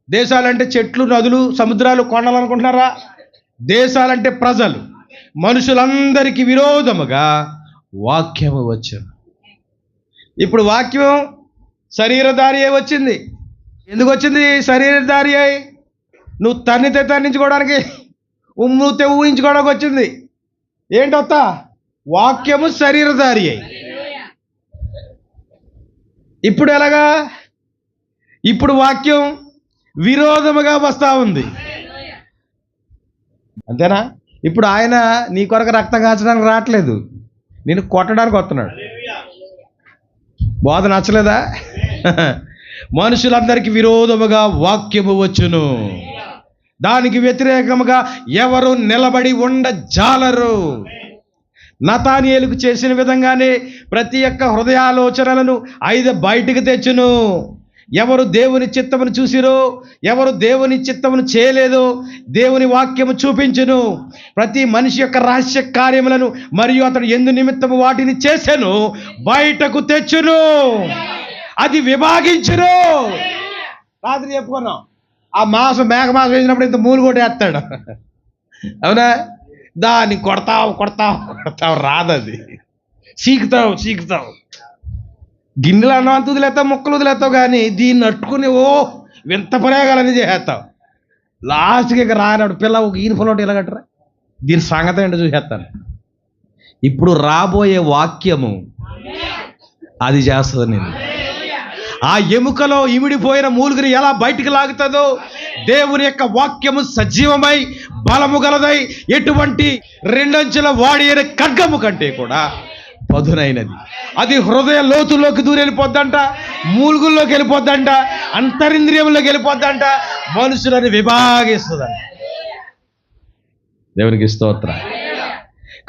దేశాలంటే చెట్లు, నదులు, సముద్రాలు, కొండలు అనుకుంటున్నారా? దేశాలంటే ప్రజలు, మనుషులందరికీ విరోధముగా వాక్యము వచ్చును. ఇప్పుడు వాక్యం శరీరధారి అయి వచ్చింది. ఎందుకు వచ్చింది శరీరధారి అయి? నువ్వు తన్నించుకోవడానికి, ఉమ్ముతే ఊహించుకోవడానికి వచ్చింది. ఏంటొత్తా? వాక్యము శరీరధారి అయి. ఇప్పుడు ఎలాగా? ఇప్పుడు వాక్యం విరోధముగా వస్తూ ఉంది, అంతేనా? ఇప్పుడు ఆయన నీ కొరకు రక్తం కాచడానికి రావట్లేదు, నేను కొట్టడానికి వస్తున్నాడు. బోధ నచ్చలేదా? మనుషులందరికీ విరోధముగా వాక్యము వచ్చును, దానికి వ్యతిరేకముగా ఎవరు నిలబడి ఉండజాలరు. నతానియేలుకు చేసిన విధంగానే ప్రతి ఒక్క హృదయాలోచనలను బయటికి తెచ్చును. ఎవరు దేవుని చిత్తమును చూసిరో, ఎవరు దేవుని చిత్తమును చేయలేదో దేవుని వాక్యము చూపించును. ప్రతి మనిషి యొక్క రహస్య కార్యములను మరియు అతడు ఎందు నిమిత్తము వాటిని చేసెను బయటకు తెచ్చును, అది విభాగించును. రాత్రి చెప్పుకున్నాం, ఆ మేఘ మాసం వేసినప్పుడు ఇంత మూలు కూడా వేస్తాడు, అవునా? దాన్ని కొడతావు రాదది, చీకుతావు గిన్నెలు అన్నం అంత వదిలేస్తావు, ముక్కలు వదిలేస్తావు, కానీ దీన్ని అట్టుకుని వింత ప్రయోగాలన్నీ చేసేస్తావు. లాస్ట్కి ఇక రానప్పుడు పిల్ల ఒక ఈనపలోటి ఇలా కట్టరా, దీని సంగతి ఏంటో చూసేస్తాను. ఇప్పుడు రాబోయే వాక్యము అది చేస్తుంది. నేను ఆ ఎముకలో ఇమిడిపోయిన మూలుగుని ఎలా బయటికి లాగుతుందో, దేవుని యొక్క వాక్యము సజీవమై బలము గలదై ఎటువంటి 2 అంచెల వాడి అయిన ఖడ్గము కంటే కూడా పదునైనది. అది హృదయ లోతుల్లోకి దూరి వెళ్ళిపోద్దంట, మూలుగుల్లోకి వెళ్ళిపోద్దంట, అంతరింద్రియంలోకి వెళ్ళిపోద్దంట, మనుషులని విభాగిస్తుందంట. దేవునికి స్తోత్రం.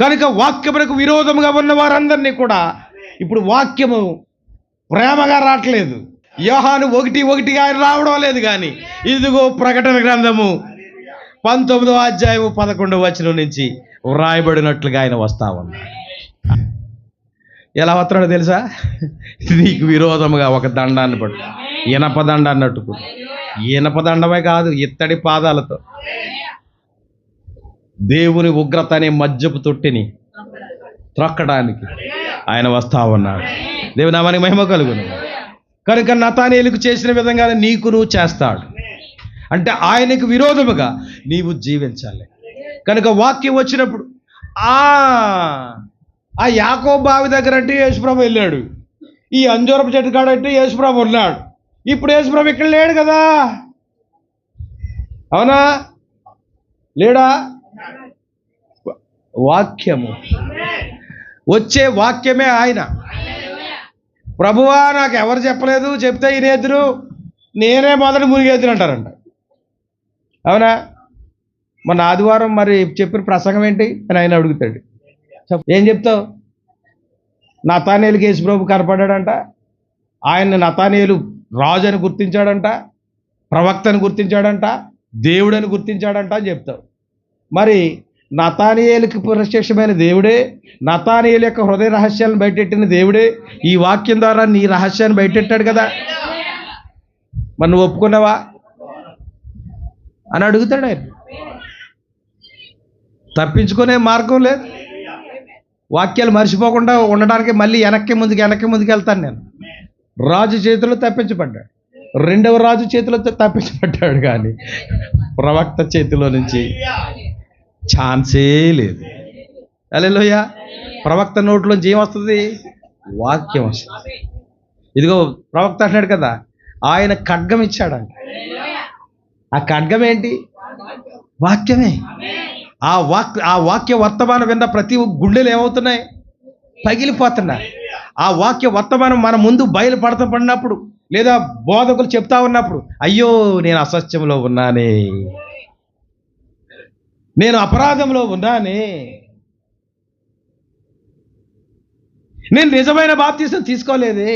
కనుక వాక్యమునకు విరోధముగా ఉన్న వారందరినీ కూడా ఇప్పుడు వాక్యము ప్రేమగా రావట్లేదు. యోహాను 1:1 ఆయన రావడం లేదు, కానీ ఇదిగో ప్రకటన గ్రంథము 19వ అధ్యాయము 11వ వచనం నుంచి వ్రాయబడినట్లుగా ఆయన వస్తా ఉన్నాడు. ఎలా వస్తున్నాడో తెలుసా? నీకు విరోధముగా ఒక దండాన్ని పట్టు, ఇనప దండాన్ని అట్టుకు, ఇనప దండమే కాదు, ఇత్తడి పాదాలతో దేవుని ఉగ్రత అనే మద్యపు తొట్టిని త్రొక్కడానికి ఆయన వస్తా ఉన్నాడు. దేవుని నామానికి మహిమ కలుగును. కనుక నతానేలుకు చేసిన విధంగా నీకు నువ్వు చేస్తాడు. అంటే ఆయనకు విరోధముగా నీవు జీవించాలి. కనుక వాక్యం వచ్చినప్పుడు ఆ యాకోబు బావి దగ్గర అంటే యేసుప్రభు వెళ్ళాడు, ఈ అంజూరపు చెట్టు కాడ అంటే యేసుప్రభు ఉన్నాడు. ఇప్పుడు యేసుప్రభు ఇక్కడ లేడు కదా, అవునా? లేడా? వాక్యము వచ్చే వాక్యమే ఆయన. ప్రభువా నాకు ఎవరు చెప్పలేదు, చెప్తే ఈయనేదురు, నేనే మొదటి మునిగేదురు అంటారంట, అవునా? మొన్న ఆదివారం మరి చెప్పిన ప్రసంగం ఏంటి అని ఆయన అడుగుతాడు. ఏం చెప్తావు? నతానేలుకి యేసుప్రభు కనపడ్డాడంట, ఆయన్ని నతానేలు రాజు అని గుర్తించాడంట, ప్రవక్తని గుర్తించాడంట, దేవుడని గుర్తించాడంట అని చెప్తావు. మరి నతానియేలుకి ప్రత్యక్షమైన దేవుడే, నతానియేలు యొక్క హృదయ రహస్యాలను బయటెట్టిన దేవుడే ఈ వాక్యం ద్వారా నీ రహస్యాన్ని బయటెట్టాడు కదా, మరి నువ్వు ఒప్పుకున్నావా అని అడుగుతాడు ఆయన. తప్పించుకునే మార్గం లేదు. వాక్యాలు మర్చిపోకుండా ఉండడానికి మళ్ళీ వెనక్కి ముందుకు వెళ్తాను నేను. రాజు చేతిలో తప్పించబడ్డాడు, 2వ రాజు చేతిలో తప్పించబడ్డాడు, కానీ ప్రవక్త చేతిలో నుంచి ఛాన్సే లేదు. హల్లెలూయా. ప్రవక్త నోట్లోంచి ఏమొస్తుంది? వాక్యం వస్తుంది. ఇదిగో ప్రవక్త అంటాడు కదా, ఆయన ఖడ్గం ఇచ్చాడంట. ఆ ఖడ్గం ఏంటి? వాక్యమే. ఆ వాక్య వర్తమానం విన్న ప్రతి గుండెలు ఏమవుతున్నాయి? పగిలిపోతున్నాయి. ఆ వాక్య వర్తమానం మన ముందు బయలుపడతపడినప్పుడు, లేదా బోధకులు చెప్తా ఉన్నప్పుడు, అయ్యో నేను అసత్యంలో ఉన్నానే, నేను అపరాధంలో ఉన్నానే, నేను నిజమైన బాప్తీసం తీసుకోలేదే.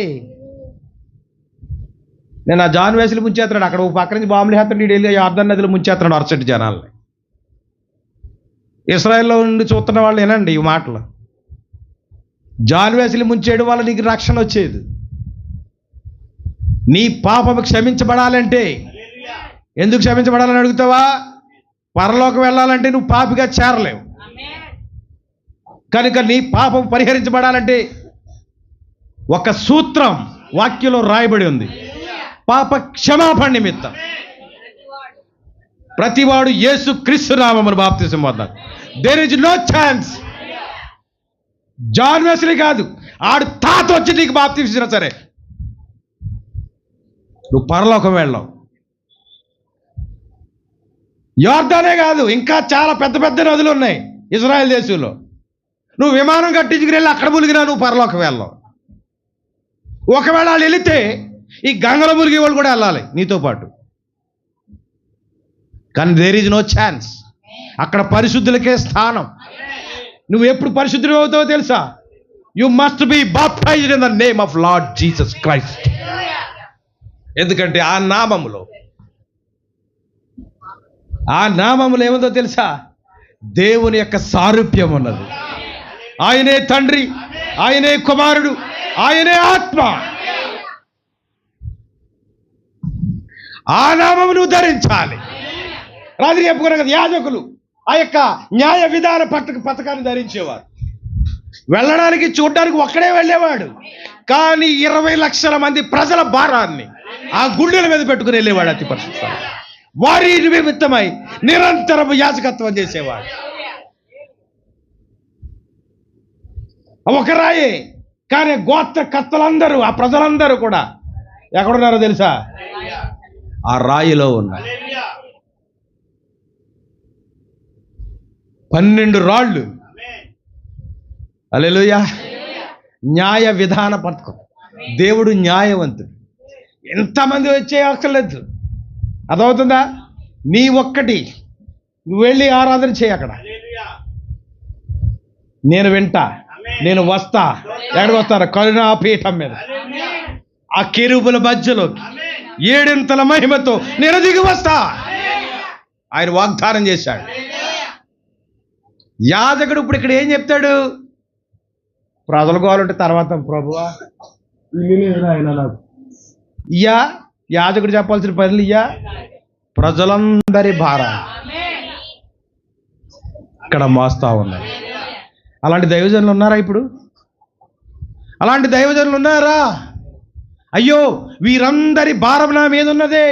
నేను ఆ జాన్ వేసులు ముంచేస్తున్నాడు, అక్కడ ఒక పక్క నుంచి బాంబులు వేస్తున్నాడు, డైలీ యార్దన్ నదిలో ముంచేస్తున్నాడు అరసటి జనాల్ని. ఇస్రాయేల్లో ఉండి చూస్తున్న వాళ్ళు వినండి ఈ మాటలు. జాన్ వేసులు ముంచేయడం వల్ల నీకు రక్షణ వచ్చేది. నీ పాపము క్షమించబడాలంటే, ఎందుకు క్షమించబడాలని అడుగుతావా? పరలోకం వెళ్ళాలంటే నువ్వు పాపిగా చేరలేవు. కనుక నీ పాపం పరిహరించబడాలంటే ఒక సూత్రం వాక్యంలో రాయబడి ఉంది, పాప క్షమాపణ నిమిత్తం ప్రతివాడు యేసు క్రీస్తు నామమున బాప్తిసం పొందాలి. There is no chance. John Wesley కాదు, ఆడు తాత వచ్చి నీకు బాప్తిసం ఇచ్చినా సరే నువ్వు పరలోకం వెళ్ళావు. యోర్దానే కాదు, ఇంకా చాలా పెద్ద పెద్ద నదులు ఉన్నాయి ఇజ్రాయెల్ దేశంలో. నువ్వు విమానం కట్టించుకుని వెళ్ళి అక్కడ ములిగినా నువ్వు పరలోకం వెళ్ళావు. ఒకవేళ వాళ్ళు వెళితే ఈ గంగలో ములిగే వాళ్ళు కూడా వెళ్ళాలి నీతో పాటు. కానీ దేర్ ఈజ్ నో ఛాన్స్. అక్కడ పరిశుద్ధులకే స్థానం. నువ్వు ఎప్పుడు పరిశుద్ధులు అవుతావో తెలుసా? You must be baptised in the name of lord Jesus Christ. ఎందుకంటే ఆ నామములో ఏముందో తెలుసా? దేవుని యొక్క సారూప్యం ఉన్నది. ఆయనే తండ్రి, ఆయనే కుమారుడు, ఆయనే ఆత్మ. ఆ నామము నువ్వు ధరించాలి. రాత్రి చెప్పుకున్నా కదా, యాజకులు ఆ యొక్క న్యాయ విధాన పథకాన్ని ధరించేవారు. వెళ్ళడానికి చూడడానికి ఒక్కడే వెళ్ళేవాడు, కానీ 20 లక్షల మంది ప్రజల భారాన్ని ఆ గుండెల మీద పెట్టుకుని వెళ్ళేవాడు. అతి పరిశుద్ధ వారి నిమిత్తమై నిరంతరం యాజకత్వం చేసేవాడు. ఒక రాయే, కానీ గోత్ర కర్తలందరూ, ఆ ప్రజలందరూ కూడా ఎక్కడున్నారో తెలుసా? ఆ రాయిలో ఉన్నారు. 12 రాళ్ళు. హల్లెలూయా. న్యాయ విధాన పథకం. దేవుడు న్యాయవంతుడు. ఎంతమంది వచ్చే అక్కర్లేదు. అర్థమవుతుందా? నీ ఒక్కటి నువ్వు వెళ్ళి ఆరాధన చేయి. అక్కడ నేను వింటా, నేను వస్తా. ఎక్కడికి వస్తాను? కరుణాపీఠం మీద ఆ కెరూబుల మధ్యలో 7 మహిమతో నేను దిగి వస్తా. ఆయన వాగ్దానం చేశాడు. యాజకుడు ఇప్పుడు ఇక్కడ ఏం చెప్తాడు? ప్రజలు కావాలంటే తర్వాత, ప్రభువా ఇల్లు లేదు ఆయన నాకు ఇయ్యా. యాజకుడు చెప్పాల్సిన పనులు ఇయ్యా. ప్రజలందరి భారం ఇక్కడ మోస్తా ఉన్నాయి. అలాంటి దైవజనులు ఉన్నారా ఇప్పుడు? అలాంటి దైవజనులు ఉన్నారా? అయ్యో, వీరందరి భారం నా మీద ఉన్నదే.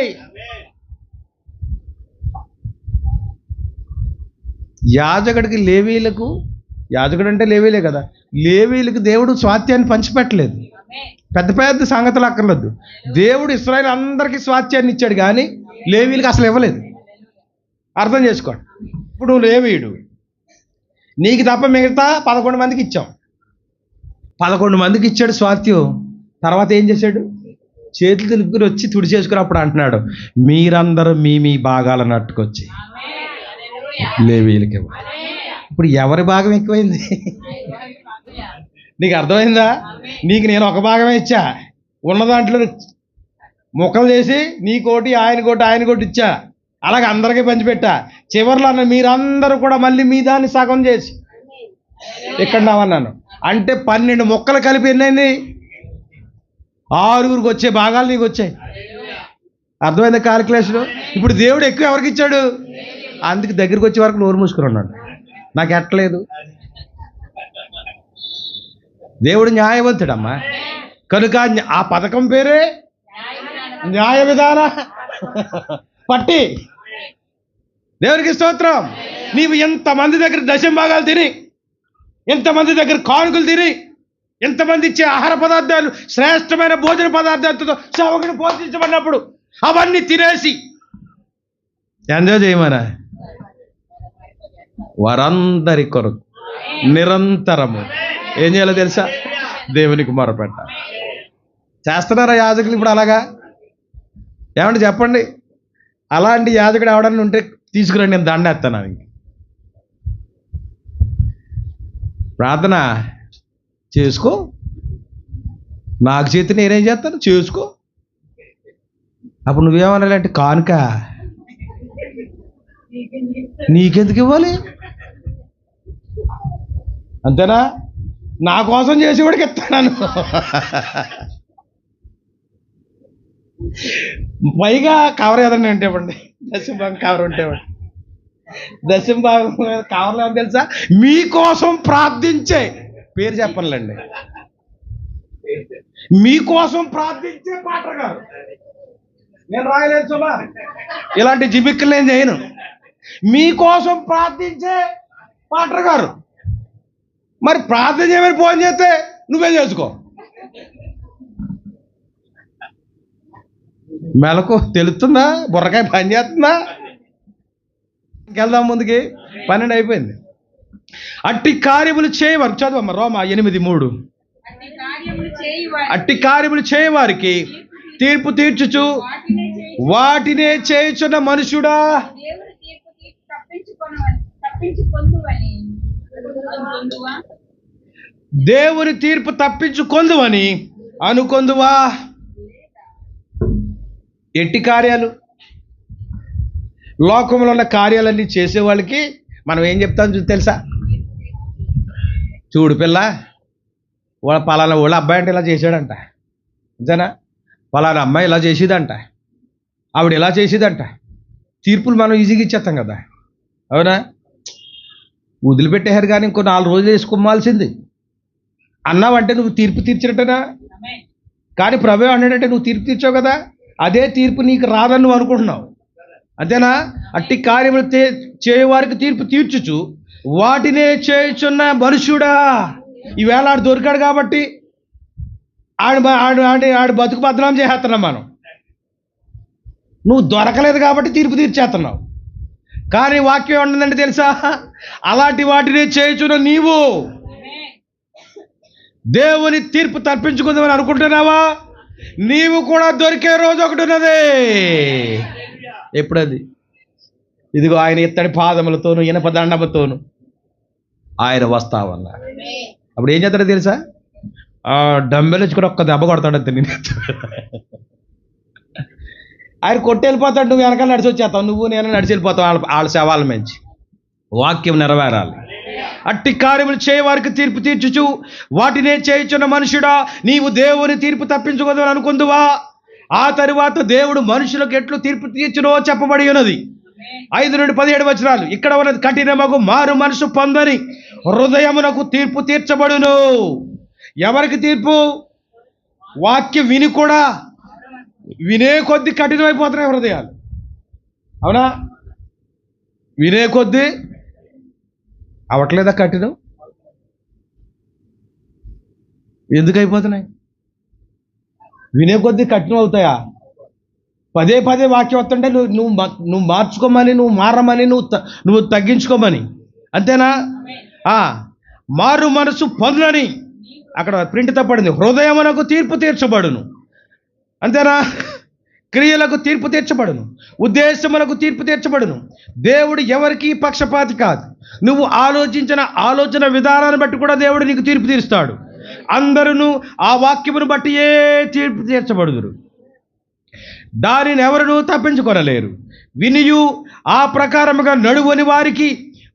యాజకుడికి లేవీలకు, యాజకుడు అంటే లేవీలే కదా, లేవీలకు దేవుడు స్వాస్థ్యాన్ని పంచిపెట్టలేదు. పెద్ద పెద్ద సంగతులు అక్కర్లేదు. దేవుడు ఇశ్రాయేలు అందరికీ స్వాస్థ్యాన్ని ఇచ్చాడు, కానీ లేవీలకు అసలు ఇవ్వలేదు. అర్థం చేసుకోండి. ఇప్పుడు నువ్వు లేవీయుడు, నీకు తప్ప మిగతా 11 మందికి ఇచ్చాం. 11 మందికి ఇచ్చాడు స్వాస్థ్యం. తర్వాత ఏం చేశాడు? చేతులు తెలుపుకుని వచ్చి తుడి చేసుకుని అప్పుడు అంటున్నాడు, మీరందరూ మీ భాగాలను అట్టుకొచ్చి లేవీయులకి ఇవ్వాలి. ఇప్పుడు ఎవరి భాగం ఎక్కువైంది? నీకు అర్థమైందా? నీకు నేను ఒక భాగమే ఇచ్చా. ఉన్న దాంట్లో ముక్కలు చేసి నీకోటి, ఆయనకోటి ఇచ్చా. అలాగే అందరికీ పంచిపెట్టా. చివరిలో అన్న మీరందరూ కూడా మళ్ళీ మీ దాన్ని సగం చేసి ఇక్కడ నావన్నాను. అంటే 12 ముక్కలు కలిపి ఎన్నైంది? 6గురికి వచ్చే భాగాలు నీకు వచ్చాయి. అర్థమైందా క్యాలిక్యులేషన్? ఇప్పుడు దేవుడు ఎక్కువ ఎవరికి ఇచ్చాడు? అందుకు దగ్గరికి వచ్చే వరకు నోరు మూసుకుని ఉన్నాడు. నాకు ఎట్టలేదు. దేవుడు న్యాయవంతుడమ్మా. కనుక ఆ పథకం పేరే న్యాయ విధాన పట్టి. దేవునికి స్తోత్రం. నీవు ఎంతమంది దగ్గర దశంభాగాలు తిని, ఎంతమంది దగ్గర కానుకలు తిని, ఎంతమంది ఇచ్చే ఆహార పదార్థాలు, శ్రేష్టమైన భోజన పదార్థాలతో సేవకుని పోషించబడినప్పుడు అవన్నీ తినేసి ఎంజాయ్ చేయమనా? వారందరి కొరకు నిరంతరము ఏం చేయాలో తెలుసా? దేవునికి మొరపెట్టాలి. చేస్తున్నారా యాజకులు ఇప్పుడు అలాగా? ఏమంటే చెప్పండి. అలాంటి యాజకుడు ఎవడన్నా ఉంటే తీసుకురండి, నేను దండేస్తాను. ఆయనకి ప్రార్థన చేసుకో, నాకు చేతి నేనేం చేస్తాను, చేసుకో. అప్పుడు నువ్వేమనాలంటే కానుక నీకెందుకు ఇవ్వాలి, అంతేనా? నా కోసం చేసేవాడికి ఇస్తాను. పైగా కవర్ ఏదన్నా ఉంటే ఇవ్వండి, దశంభాగం కవర్ ఉంటే ఇవ్వండి. దశంభాగం కవర్లో ఏమో తెలుసా, మీకోసం ప్రార్థించే, పేరు చెప్పనులేండి, మీకోసం ప్రార్థించే పాటర్ గారు. నేను రాయలేదు సుమా, ఇలాంటి జిబిక్కులు నేను చేయను. మీకోసం ప్రార్థించే పాటర్ గారు. మరి ప్రార్థన చేయమని ఫోన్ చేస్తే నువ్వే చేసుకో. మెలకు తెలుస్తుందా, బుర్రకాయ పని చేస్తుందా? ఇంకెళ్దాం ముందుకి, 12 అయిపోయింది. అట్టి కార్యములు చేయవారు, చదవమ్మ రోమా 8:3. అట్టి కార్యములు చేయవారికి తీర్పు తీర్చుచు వాటినే చేయుచున్న మనుషుడా, దేవుని తీర్పు తప్పించుకొందువని అనుకొందువా? ఎట్టి కార్యాలు? లోకంలో ఉన్న కార్యాలన్నీ చేసే వాళ్ళకి మనం ఏం చెప్తాం తెలుసా? చూడు పిల్ల, పలానా వాళ్ళ అబ్బాయి అంటే ఇలా చేశాడంట, అంతేనా? పలానా అమ్మాయి ఇలా చేసేదంట, ఆవిడ ఇలా చేసేదంట. తీర్పులు మనం ఈజీగా ఇచ్చేస్తాం కదా, అవునా? వదిలిపెట్టేశారు కానీ ఇంకో 4 రోజులు వేసుకోవాల్సింది అన్నావంటే నువ్వు తీర్పు తీర్చినట్టనా? కానీ ప్రభు అన్నాడంటే నువ్వు తీర్పు తీర్చావు కదా, అదే తీర్పు నీకు రాదని నువ్వు అనుకుంటున్నావు, అంతేనా? అట్టి కార్యములు చేయవారికి తీర్పు తీర్చుచు వాటినే చేయుచున్న మనుషుడా. ఈవేళ ఆడు దొరికాడు కాబట్టి ఆడు బతుకు బదనాం చేసేస్తున్నాం మనం. నువ్వు దొరకలేదు కాబట్టి తీర్పు తీర్చేస్తున్నావు. కానీ వాక్యం ఏమంటుందంటే తెలుసా, అలాంటి వాటినే చేయుచున్న నీవు దేవుని తీర్పు తప్పించుకుందామని అనుకుంటున్నావా? నీవు కూడా దొరికే రోజు ఒకటి ఉన్నది. ఎప్పుడది? ఇదిగో ఆయన ఇత్తడి పాదములతోను ఇనప దండముతోను ఆయన వస్తావన్నారు. అప్పుడు ఏం చేస్తాడో తెలుసా, డంబెలు వచ్చి కూడా ఒక్క దెబ్బ కొడతాడంతే. నేను ఆయన కొట్టి వెళ్ళిపోతాడు, నువ్వు వెనకాల నడిచి వచ్చేస్తావు, నువ్వు నేను నడిచి వెళ్ళిపోతావు వాళ్ళ శవాల మంచి. వాక్యం నెరవేరాలి. అట్టి కార్యములు చేయవారికి తీర్పు తీర్చుచు వాటినే చేయుచున్న మనుషుడా, నీవు దేవుని తీర్పు తప్పించుకోదని అనుకుందువా? ఆ తరువాత దేవుడు మనుషులకు ఎట్లు తీర్పు తీర్చునో చెప్పబడి ఉన్నది. 5-17 వచనాలు. ఇక్కడ ఉన్నది, కఠినమగు మారు మనసు పొందని హృదయమునకు తీర్పు తీర్చబడును. ఎవరికి తీర్పు? వాక్యం విని కూడా వినే కొద్ది కఠినమైపోతున్నాయి హృదయాలు, అవునా? వినే కొద్ది అవట్లేదా కఠినం? ఎందుకు అయిపోతున్నాయి? వినే కొద్ది కఠినం అవుతాయా? పదే పదే వాక్యం వస్తుంటే నువ్వు మార్చుకోమని, నువ్వు మారమని, నువ్వు తగ్గించుకోమని, అంతేనా? మారు మనసు పొందులని అక్కడ ప్రింట్ తప్పడింది. హృదయమునకు తీర్పు తీర్చబడును, అంతేనా? క్రియలకు తీర్పు తీర్చబడును, ఉద్దేశములకు తీర్పు తీర్చబడును. దేవుడు ఎవరికి పక్షపాతి కాదు. నువ్వు ఆలోచించిన ఆలోచన విధానాన్ని బట్టి కూడా దేవుడు నీకు తీర్పు తీరుస్తాడు. అందరూ ఆ వాక్యమును బట్టి ఏ తీర్పు తీర్చబడుదురు, దానిని ఎవరునూ తప్పించుకొనలేరు. వినియు ఆ ప్రకారముగా నడువని వారికి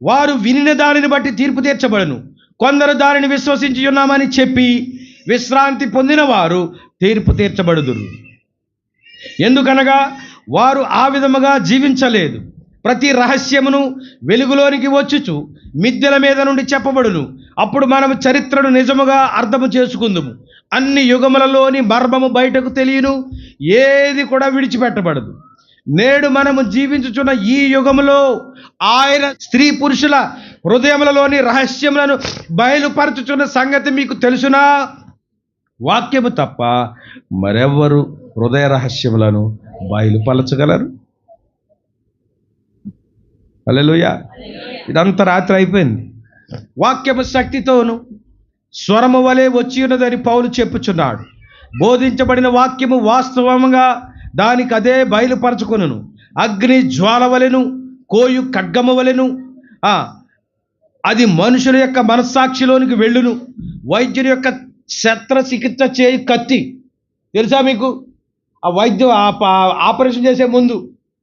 వారు వినిన దానిని బట్టి తీర్పు తీర్చబడును. కొందరు దానిని విశ్వసించి ఉన్నామని చెప్పి విశ్రాంతి పొందిన వారు తీర్పు తీర్చబడుదురు. ఎందుకనగా వారు ఆ విధముగా జీవించలేదు. ప్రతి రహస్యమును వెలుగులోనికి వచ్చుచు మిద్దెల మీద నుండి చెప్పబడును. అప్పుడు మనము చరిత్రను నిజముగా అర్థము చేసుకుందుము. అన్ని యుగములలోని మర్మము బయటకు తెలియను, ఏది కూడా విడిచిపెట్టబడదు. నేడు మనము జీవించుచున్న ఈ యుగములో ఆయన స్త్రీ పురుషుల హృదయములలోని రహస్యములను బయలుపరచుచున్న సంగతి మీకు తెలుసునా? వాక్యము తప్ప మరెవ్వరు హృదయ రహస్యములను బయలుపరచగలరు. హల్లెలూయా. ఇదంతా రాత్రి అయిపోయింది. వాక్యము శక్తితోను స్వరము వలె వచ్చి ఉన్నదని పౌలు చెప్పుచున్నాడు. బోధించబడిన వాక్యము వాస్తవంగా దానికి అదే బయలుపరచుకొనును. అగ్ని జ్వాల వలెను, కోయు ఖడ్గము వలెను అది మనుషుల యొక్క మనస్సాక్షిలోనికి వెళ్ళును. వైద్యుని యొక్క శస్త్రచికిత్స చేయి కత్తి తెలుసా మీకు? ఆ వైద్యం ఆపరేషన్ చేసే ముందు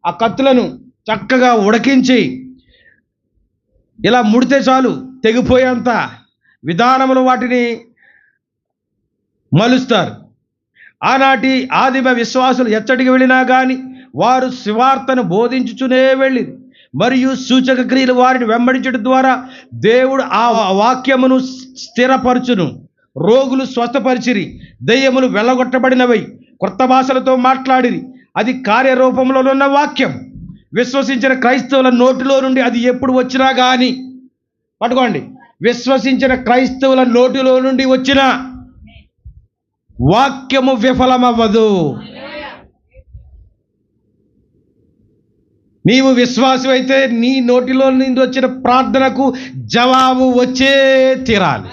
ఆ కత్తులను చక్కగా ఉడకించి ఇలా ముడితే చాలు తెగిపోయేంత విధానములు వాటిని మలుస్తారు. ఆనాటి ఆదిమ విశ్వాసులు ఎచ్చటికి వెళ్ళినా కానీ వారు సువార్తను బోధించుచునే వెళ్ళి మరియు సూచక క్రియలు వారిని వెంబడించడం ద్వారా దేవుడు ఆ వాక్యమును స్థిరపరచును. రోగులు స్వస్థపరిచిరి, దెయ్యములు వెళ్ళగొట్టబడినవై కొత్త భాషలతో మాట్లాడిరి. అది కార్యరూపంలో ఉన్న వాక్యం. విశ్వసించిన క్రైస్తవుల నోటిలో నుండి అది ఎప్పుడు వచ్చినా కానీ, పట్టుకోండి, విశ్వసించిన క్రైస్తవుల నోటిలో నుండి వచ్చిన వాక్యము విఫలమవ్వదు. నీవు విశ్వాసమైతే నీ నోటిలో నుండి వచ్చిన ప్రార్థనకు జవాబు వచ్చే తీరాలి.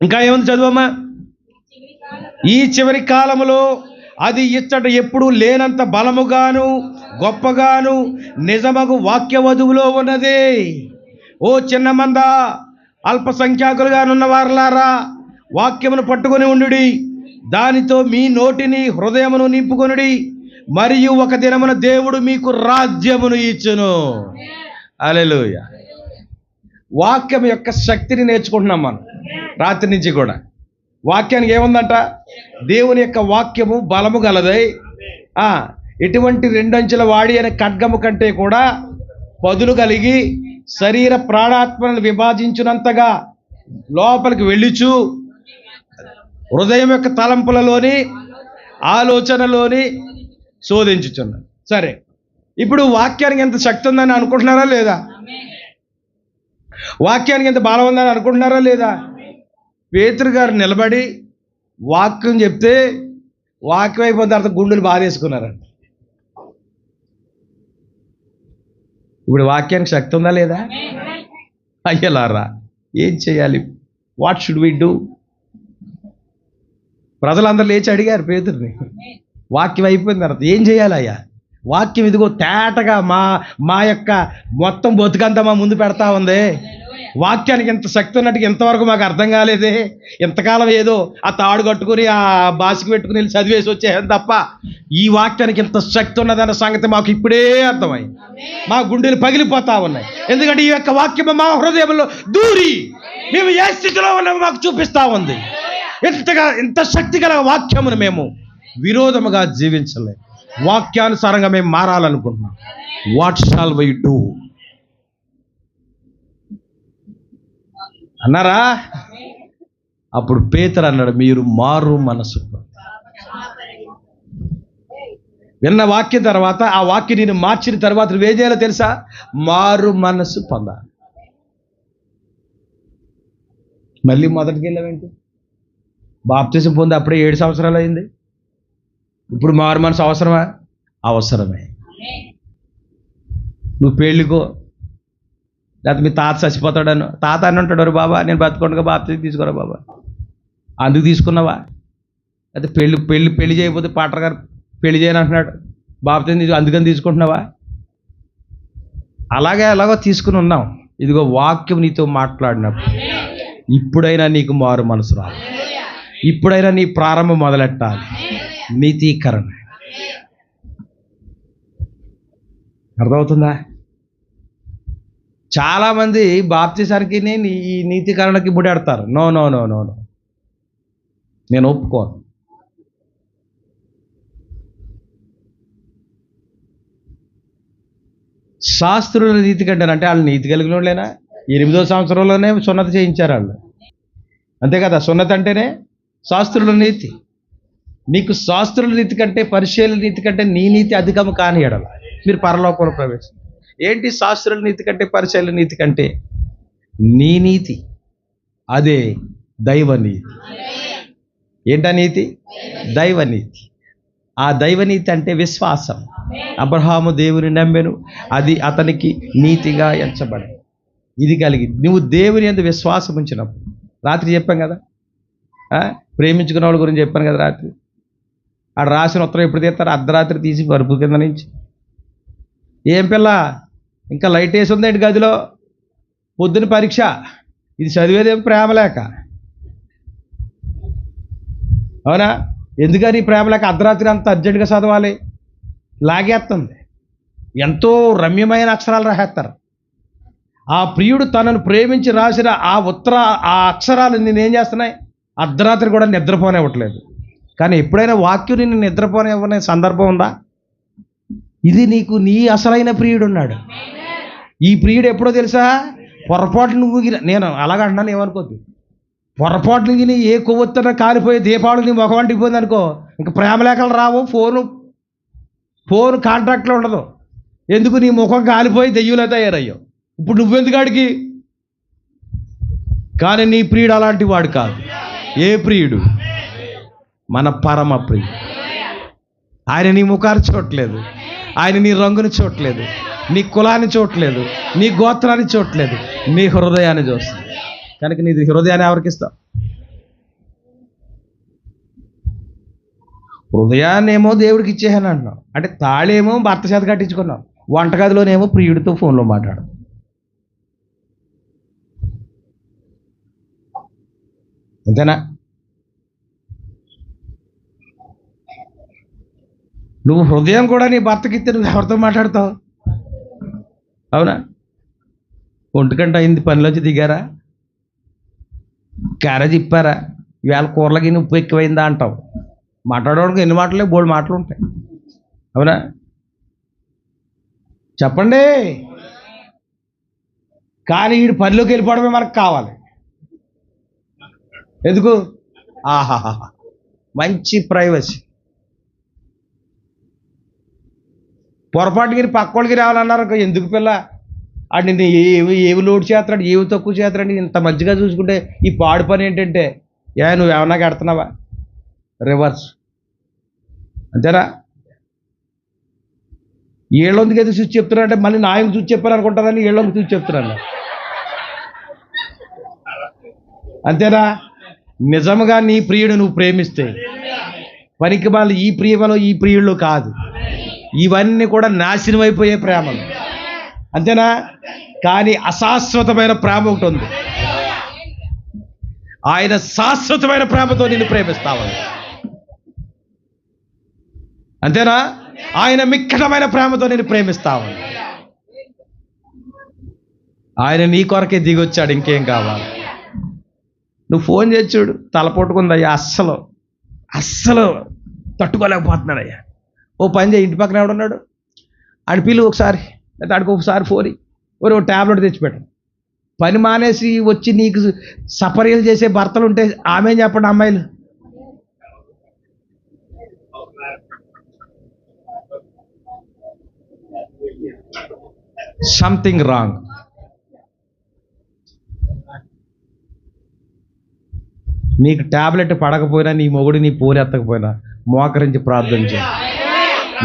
ఇంకా ఏముంది చదువమ్మా? ఈ చివరి కాలములో అది ఇచ్చట ఎప్పుడు లేనంత బలముగాను గొప్పగాను నిజమగు వాక్య వధువులో ఉన్నది. ఓ చిన్న మంద అల్పసంఖ్యాకులుగానున్న వారలారా, వాక్యమును పట్టుకొని ఉండుడి, దానితో మీ నోటిని హృదయమును నింపుకొనుడి, మరియు ఒక దినమున దేవుడు మీకు రాజ్యమును ఇచ్చును. హల్లెలూయా. వాక్యం యొక్క శక్తిని నేర్చుకుంటున్నాం మనం రాత్రి నుంచి కూడా. వాక్యానికి ఏముందంట? దేవుని యొక్క వాక్యము బలము గలదై ఎటువంటి రెండంచెల వాడి అనే ఖడ్గము కంటే కూడా పదులు కలిగి శరీర ప్రాణాత్మలను విభాజించినంతగా లోపలికి వెళ్ళిచు హృదయం యొక్క తలంపులలోని ఆలోచనలోని శోధించుచున్నాడు. సరే, ఇప్పుడు వాక్యానికి ఎంత శక్తి ఉందని అనుకుంటున్నారా లేదా? వాక్యానికి ఎంత బలం ఉందని అనుకుంటున్నారా లేదా? పేతురు గారు నిలబడి వాక్యం చెప్తే వాక్యం అయిపోయిన తర్వాత గుండెలు బాధేసుకున్నారంట. ఇప్పుడు వాక్యానికి శక్తి ఉందా లేదా? అయ్యలారా, ఏం చేయాలి? What should we do? ప్రజలందరూ లేచి అడిగారు పేతురుని. వాక్యం అయిపోయిన తర్వాత ఏం చేయాలి అయ్యా? వాక్యం ఇదిగో తేటగా మా యొక్క మొత్తం బతుకంతా మా ముందు పెడతా ఉంది. వాక్యానికి ఇంత శక్తి ఉన్నట్టుగా ఇంతవరకు మాకు అర్థం కాలేదే. ఇంతకాలం ఏదో ఆ తాడు కట్టుకుని ఆ బాసికి పెట్టుకుని వెళ్ళి చదివేసి వచ్చేది తప్ప ఈ వాక్యానికి ఇంత శక్తి ఉన్నదన్న సంగతి మాకు ఇప్పుడే అర్థమై మా గుండెలు పగిలిపోతా ఉన్నాయి. ఎందుకంటే ఈ యొక్క వాక్యం మా హృదయంలో దూరి మేము ఏ స్థితిలో ఉన్నామో మాకు చూపిస్తా ఉంది. ఇంత శక్తి గల వాక్యమును మేము విరోధముగా జీవించలేము. వాక్యానుసారంగా మేము మారాలనుకుంటున్నాం. వాట్ షాల్ వి డూ అన్నారా? అప్పుడు పేతురు అన్నాడు, మీరు మారు మనసు. విన్న వాక్యం తర్వాత ఆ వాక్యం నేను మార్చిన తర్వాత నువ్వేం చేయాలో తెలుసా? మారు మనసు పొందాలి. మళ్ళీ మొదటికి వెళ్ళావేంటి? బాప్తిసం పొంది అప్పుడే 7 సంవత్సరాలు అయింది. ఇప్పుడు మారు మనసు అవసరమా? అవసరమే. నువ్వు పెళ్ళికో, లేకపోతే మీ తాత చచ్చిపోతాడను, తాత అని ఉంటాడు, బాబా నేను బతుకుండగా బాప్తిసం తీసుకోరా బాబా, అందుకు తీసుకున్నావా? అయితే పెళ్లి చేయకపోతే పాటర్ గారు పెళ్లి చేయని అంటున్నాడు, బాప్తిసం అందుకని తీసుకుంటున్నావా? అలాగే ఎలాగో తీసుకుని ఉన్నాం. ఇదిగో వాక్యం నీతో మాట్లాడినప్పుడు ఇప్పుడైనా నీకు మారు మనసు రాదు. ఇప్పుడైనా నీ ప్రారంభం మొదలెట్టాలి. నీతీకరణ అర్థమవుతుందా? చాలామంది బాప్తిసానికి ఈ నీతీకరణకి ముడెడతారు. No no no no no, నేను ఒప్పుకోను. శాస్త్రుల నీతి కంటేనంటే వాళ్ళు నీతి కలిగిన వాళ్ళేనా? 8వ సంవత్సరంలోనే సున్నతి చేయించారు వాళ్ళు, అంతే కదా? సున్నతి అంటేనే శాస్త్రుల నీతి. నీకు శాస్త్రుల నీతి కంటే పరిశీలన నీతి కంటే నీ నీతి అధికము కాని ఎడల మీరు పరలోకంలో ప్రవేశం. ఏంటి శాస్త్రుల నీతి కంటే పరిశీలన నీతి కంటే? నీ నీతి, అదే దైవ నీతి. ఏంటా నీతి? దైవ నీతి. ఆ దైవనీతి అంటే విశ్వాసం. అబ్రహాము దేవుని నమ్మెను, అది అతనికి నీతిగా ఎంచబడింది. ఇది కలిగి నువ్వు దేవుని యందు విశ్వాసం ఉంచినప్పుడు, రాత్రి చెప్పాం కదా, ప్రేమించుకున్న వాళ్ళ గురించి చెప్పాను కదా రాత్రి. ఆడ రాసిన ఉత్తరం ఎప్పుడు తీస్తారు? అర్ధరాత్రి తీసి పరుపు కింద నుంచి. ఏం పిల్ల ఇంకా లైట్ వేసి ఉందేంటి గదిలో? పొద్దున పరీక్ష. ఇది చదివేదేం ప్రేమ లేక, అవునా? ఎందుకని ప్రేమ లేక అర్ధరాత్రి అంత అర్జెంటుగా చదవాలి? లాగేస్తుంది. ఎంతో రమ్యమైన అక్షరాలు రాసేస్తారు. ఆ ప్రియుడు తనను ప్రేమించి రాసిన ఆ అక్షరాలు నేనేం చేస్తున్నాయి? అర్ధరాత్రి కూడా నిద్రపోనివ్వట్లేదు. కానీ ఎప్పుడైనా వాక్యం నిన్ను నిద్రపోనివ్వనే సందర్భం ఉందా? ఇది నీకు నీ అసలైన ప్రియుడు ఉన్నాడు. ఈ ప్రియుడు ఎప్పుడో తెలుసా? పొరపాటు నువ్వు నేను అలాగంటున్నాను, ఏమనుకోద్దు. పొరపాట్లు గిని ఏ కొవ్వొత్తున కాలిపోయే దీపావళి నీ ముఖం అంటికి పోయింది అనుకో, ఇంకా ప్రేమలేఖలు రావు, ఫోన్ కాంట్రాక్ట్లో ఉండదు. ఎందుకు? నీ ముఖం కాలిపోయి దెయ్యంలో తయారయ్యావు. ఇప్పుడు నువ్వెందుకు ఆడికి? కానీ నీ ప్రియుడు అలాంటి వాడు కాదు. ఏ ప్రియుడు? మన పరమ ప్రియుడు. ఆయన నీ ముఖాన్ని చూడట్లేదు, ఆయన నీ రంగుని చూడట్లేదు, నీ కులాన్ని చూడట్లేదు, నీ గోత్రాన్ని చూడట్లేదు, నీ హృదయాన్ని చూస్తుంది. కనుక నీ హృదయాన్ని ఎవరికి ఇస్తావు? హృదయాన్నేమో దేవుడికి ఇచ్చేసాను అంటున్నావు. అంటే తాళేమో భర్త చేత కట్టించుకున్నావు, వంటగదిలోనేమో ప్రియుడితో ఫోన్లో మాట్లాడు. అంతేనా? నువ్వు హృదయం కూడా నీ భర్తకి ఇస్తే నువ్వు ఎవరితో మాట్లాడతావు? అవునా? 1 గంట అయింది, పనిలోంచి దిగారా, క్యారేజ్ ఇప్పారా, ఇవాళ కూరలకి ఉప్పు ఎక్కువైందా అంటావు. మాట్లాడడానికి ఎన్ని మాటలే, బోల్డ్ మాటలు ఉంటాయి. అవునా? చెప్పండి. కానీ వీడు పనిలోకి వెళ్ళిపోవడమే మనకు కావాలి. ఎందుకు? ఆహాహా, మంచి ప్రైవసీ. పొరపాటుకి పక్కోళ్ళకి రావాలన్నారు, ఎందుకు పిల్ల అంటే ఏవి లోడ్ చేస్తాడు, ఏవి తక్కువ చేస్తాడు, ఇంత మంచిగా చూసుకుంటే ఈ పాడు పని ఏంటంటే, నువ్వు ఏమన్నా కడుతున్నావా? రివర్స్. అంతేనా? ఏళ్ళొందుకు అయితే చూసి చెప్తున్నా అంటే మళ్ళీ నాయకు చూసి చెప్పాను అనుకుంటారని ఏళ్ళొందుకు చూసి చెప్తున్నాను. అంతేనా? నిజముగా నీ ప్రియుడు నువ్వు ప్రేమిస్తే, పనికి వాళ్ళు ఈ ప్రియమలో ఈ ప్రియుళ్ళు కాదు, ఇవన్నీ కూడా నాశనం అయిపోయే ప్రేమలు. అంతేనా? కానీ అశాశ్వతమైన ప్రేమ ఒకటి ఉంది. ఆయన శాశ్వతమైన ప్రేమతో నిన్ను ప్రేమిస్తావని. అంతేనా? ఆయన మిక్కటమైన ప్రేమతో నిన్ను ప్రేమిస్తావని. ఆయన నీ కొరకే దిగొచ్చాడు, ఇంకేం కావాలి? నువ్వు ఫోన్ చేసి చూడు, తలపొట్టుకుందయ్యా, అస్సలు తట్టుకోలేకపోతున్నాడయ్యా. ఓ పని చేయి, ఇంటి పక్కన ఎవడున్నాడు ఆడి పిల్లు ఒకసారి, లేదా ఆడికి ఒకసారి ఫోన్ ఓ ట్యాబ్లెట్ తెచ్చిపెట్టు. పని మానేసి వచ్చి నీకు సపర్యలు చేసే భర్తలు ఉంటే ఆమె చెప్పండి, అమ్మాయిలు. Something wrong. నీకు టాబ్లెట్ పడకపోయినా, నీ మొగుడు నీ పోరు ఎత్తకపోయినా మోకరించి ప్రార్థన చేయి,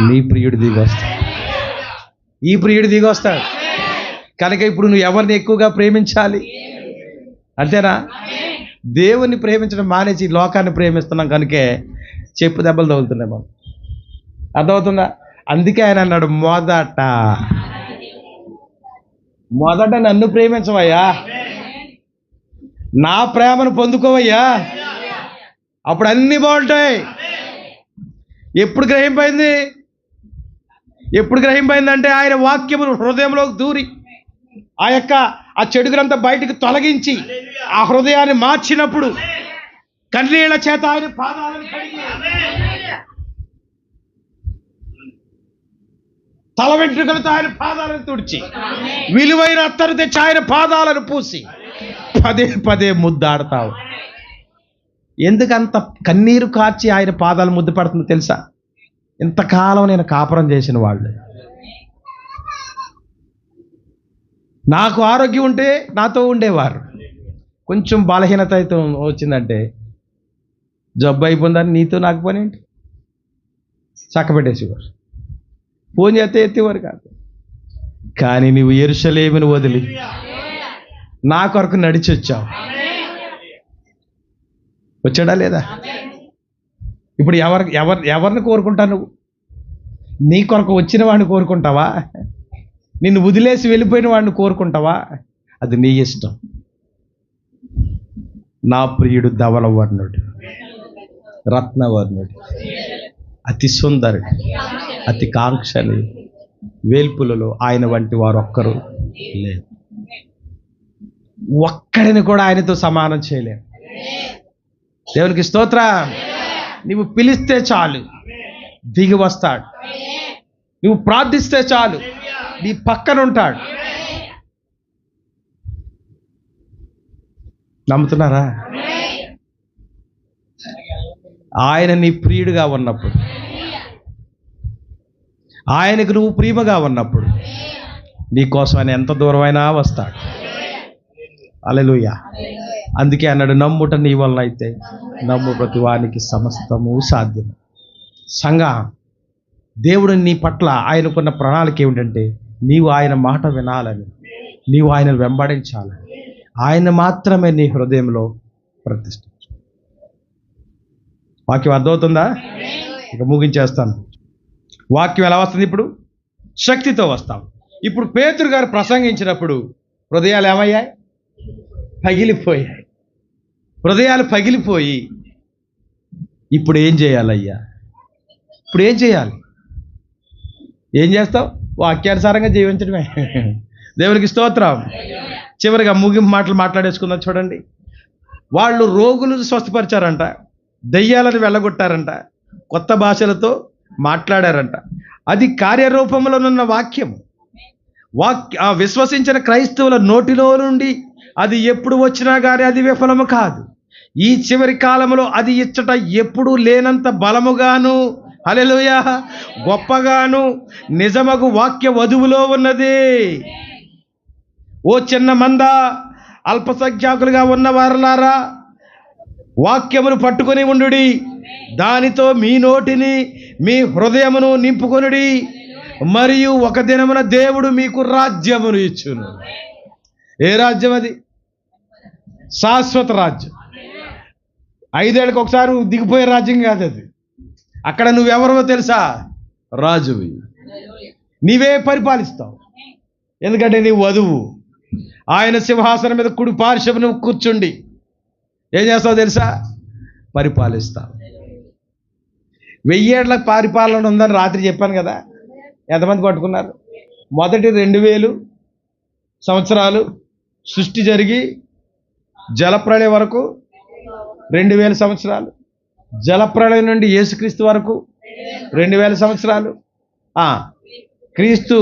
నీ ప్రియుడు దిగొస్తాడు. ఈ ప్రియుడు దిగొస్తాడు. కనుక ఇప్పుడు నువ్వు ఎవరిని ఎక్కువగా ప్రేమించాలి? అంతేనా? దేవుణ్ణి ప్రేమించడం మానేసి లోకాన్ని ప్రేమిస్తున్నాం, కనుకే చెప్పు దెబ్బలు తగులుతున్నాయి మనం. అర్థమవుతుందా? అందుకే ఆయన అన్నాడు, మొదట నన్ను ప్రేమించవయ్యా, నా ప్రేమను పొందుకోవయ్యా, అప్పుడు అన్నీ బాగుంటాయి. ఎప్పుడు గ్రహింపైందంటే ఆయన వాక్యమును హృదయంలోకి దూరి ఆ చెడుగునంతా బయటికి తొలగించి ఆ హృదయాన్ని మార్చినప్పుడు, కన్నీళ్ల చేత ఆయన పాదాలను కడిగి, తల వెంట్రుకలతో ఆయన పాదాలను తుడిచి, విలువైన అత్తరు తెచ్చి ఆయన పాదాలను పూసి పదే ముద్దాడతావు. ఎందుకంత కన్నీరు కార్చి ఆయన పాదాలు ముద్దు పడుతుందో తెలుసా? ఇంతకాలం నేను కాపురం చేసిన వాళ్ళు, నాకు ఆరోగ్యం ఉంటే నాతో ఉండేవారు, కొంచెం బలహీనత అయితే వచ్చిందంటే జబ్బు అయిపోయిందని నీతో నాకు పని ఏంటి, చక్కబెట్టేసేవారు. ఫోన్ చేస్తే ఎత్తేవారు కాదు. కానీ నువ్వు యెరూషలేమును వదిలి నా కొరకు నడిచి వచ్చాడా లేదా? ఇప్పుడు ఎవరిని కోరుకుంటావు నువ్వు? నీ కొరకు వచ్చిన వాడిని కోరుకుంటావా? నిన్ను వదిలేసి వెళ్ళిపోయిన వాడిని కోరుకుంటావా? అది నీ ఇష్టం. నా ప్రియుడు ధవళ వర్ణుడు, రత్నవర్ణుడు, అతి సుందరుడు, అతి కాంక్షలి, వేల్పులలో ఆయన వంటి వారు ఒక్కరు లేరు. ఒక్కడిని కూడా ఆయనతో సమానం చేయలేరు. దేవునికి స్తోత్రం. నువ్వు పిలిస్తే చాలు దిగి వస్తాడు. నువ్వు ప్రార్థిస్తే చాలు నీ పక్కన ఉంటాడు. నమ్ముతున్నారా? ఆయన నీ ప్రియుడిగా ఉన్నప్పుడు, ఆయనకు నువ్వు ప్రియమగా ఉన్నప్పుడు నీకోసం ఆయన ఎంత దూరమైనా వస్తాడు. హల్లెలూయా. అందుకే అన్నాడు, నమ్ముట నీ వలన అయితే నమ్ము ప్రతి వానికి సమస్తము సాధ్యం. సంఘం, దేవుడు నీ పట్ల ఆయనకున్న ప్రణాళిక ఏమిటంటే నీవు ఆయన మాట వినాలని, నీవు ఆయన వెంబడించాలని, ఆయన మాత్రమే నీ హృదయంలో ప్రతిష్ఠించు. వాక్యం అర్థమవుతుందా? ఇక ముగించేస్తాను. వాక్యం ఎలా వస్తుంది? ఇప్పుడు శక్తితో వస్తాం. ఇప్పుడు పేతురు గారు ప్రసంగించినప్పుడు హృదయాలు ఏమయ్యాయి? పగిలిపోయాయి. హృదయాలు పగిలిపోయి ఇప్పుడు ఏం చేయాలయ్యా? ఇప్పుడు ఏం చేయాలి? ఏం చేస్తావు? వాక్యానుసారంగా జీవించడమే. దేవునికి స్తోత్రం. చివరిగా ముగింపు మాటలు మాట్లాడేసుకుందాం. చూడండి, వాళ్ళు రోగులను స్వస్థపరిచారంట, దెయ్యాలను వెళ్ళగొట్టారంట, కొత్త భాషలతో మాట్లాడారంట. అది కార్యరూపంలోనున్న వాక్యం. విశ్వసించిన క్రైస్తవుల నోటిలో నుండి అది ఎప్పుడు వచ్చినా కానీ అది విఫలము కాదు. ఈ చివరి కాలంలో అది ఇచ్చట ఎప్పుడు లేనంత బలముగాను, హల్లెలూయా, గొప్పగాను నిజమగు వాక్య వధువులో ఉన్నది. ఓ చిన్న మంద, అల్పసంఖ్యాకులుగా ఉన్న వారలారా, వాక్యమును పట్టుకొని ఉండుడి, దానితో మీ నోటిని మీ హృదయమును నింపుకొనుడి, మరియు ఒక దినమున దేవుడు మీకు రాజ్యమును ఇచ్చును. ఏ రాజ్యం అది? శాశ్వత రాజ్యం. 5 ఏళ్ళకి ఒకసారి దిగిపోయే రాజ్యం కాదు అది. అక్కడ నువ్వెవరో తెలుసా? రాజువి. నీవే పరిపాలిస్తావు, ఎందుకంటే నీ వధువు. ఆయన సింహాసనం మీద కుడి పార్శ్వము నువ్వు కూర్చుండి ఏం చేస్తావు తెలుసా? పరిపాలిస్తావు. 1000 ఏళ్ల పరిపాలన ఉందని రాత్రి చెప్పాను కదా. ఎంతమంది పట్టుకున్నారు? మొదటి 2000 సంవత్సరాలు సృష్టి జరిగి జలప్రళయం వరకు 2000 సంవత్సరాలు, జలప్రళయం నుండి యేసుక్రీస్తు వరకు 2000 సంవత్సరాలు, క్రీస్తు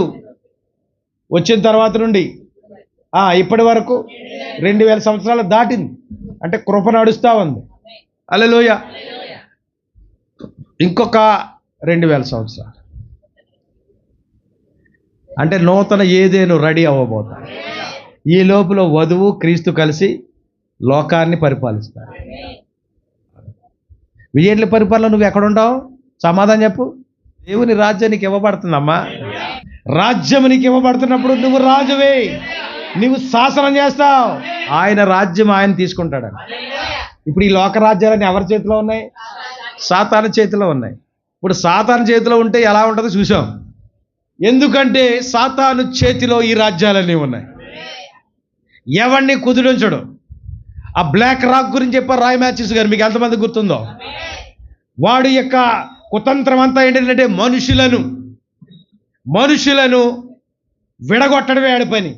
వచ్చిన తర్వాత నుండి ఇప్పటి వరకు 2000 సంవత్సరాలు దాటింది. అంటే కృప నడుస్తూ ఉంది. హల్లెలూయా. ఇంకొక 2000 సంవత్సరాలు అంటే నూతన ఏదేను రెడీ అవ్వబోతారు. ఈ లోపల వధువు క్రీస్తు కలిసి లోకాన్ని పరిపాలిస్తారు. 1000 ఏళ్ల పరిపాలన నువ్వు ఎక్కడుంటావు? సమాధానం చెప్పు. దేవుని రాజ్యం నీకు ఇవ్వబడుతుందమ్మా. రాజ్యం నీకు ఇవ్వబడుతున్నప్పుడు నువ్వు రాజువే, నువ్వు శాసనం చేస్తావు. ఆయన రాజ్యం ఆయన తీసుకుంటాడని. ఇప్పుడు ఈ లోక రాజ్యాలన్నీ ఎవరి చేతిలో ఉన్నాయి? సాతాను చేతిలో ఉన్నాయి. ఇప్పుడు సాతాను చేతిలో ఉంటే ఎలా ఉంటుందో చూసాం. ఎందుకంటే సాతాను చేతిలో ఈ రాజ్యాలన్నీ ఉన్నాయి. ఎవరిని కుదిరించడు. ఆ బ్లాక్ రాక్ గురించి చెప్పారు రాయ్ మ్యాథ్యూస్ గారు, మీకు ఎంతమంది గుర్తుందో? వాడి యొక్క కుతంత్రం అంతా ఏంటంటే మనుషులను విడగొట్టడమే ఆడి పని.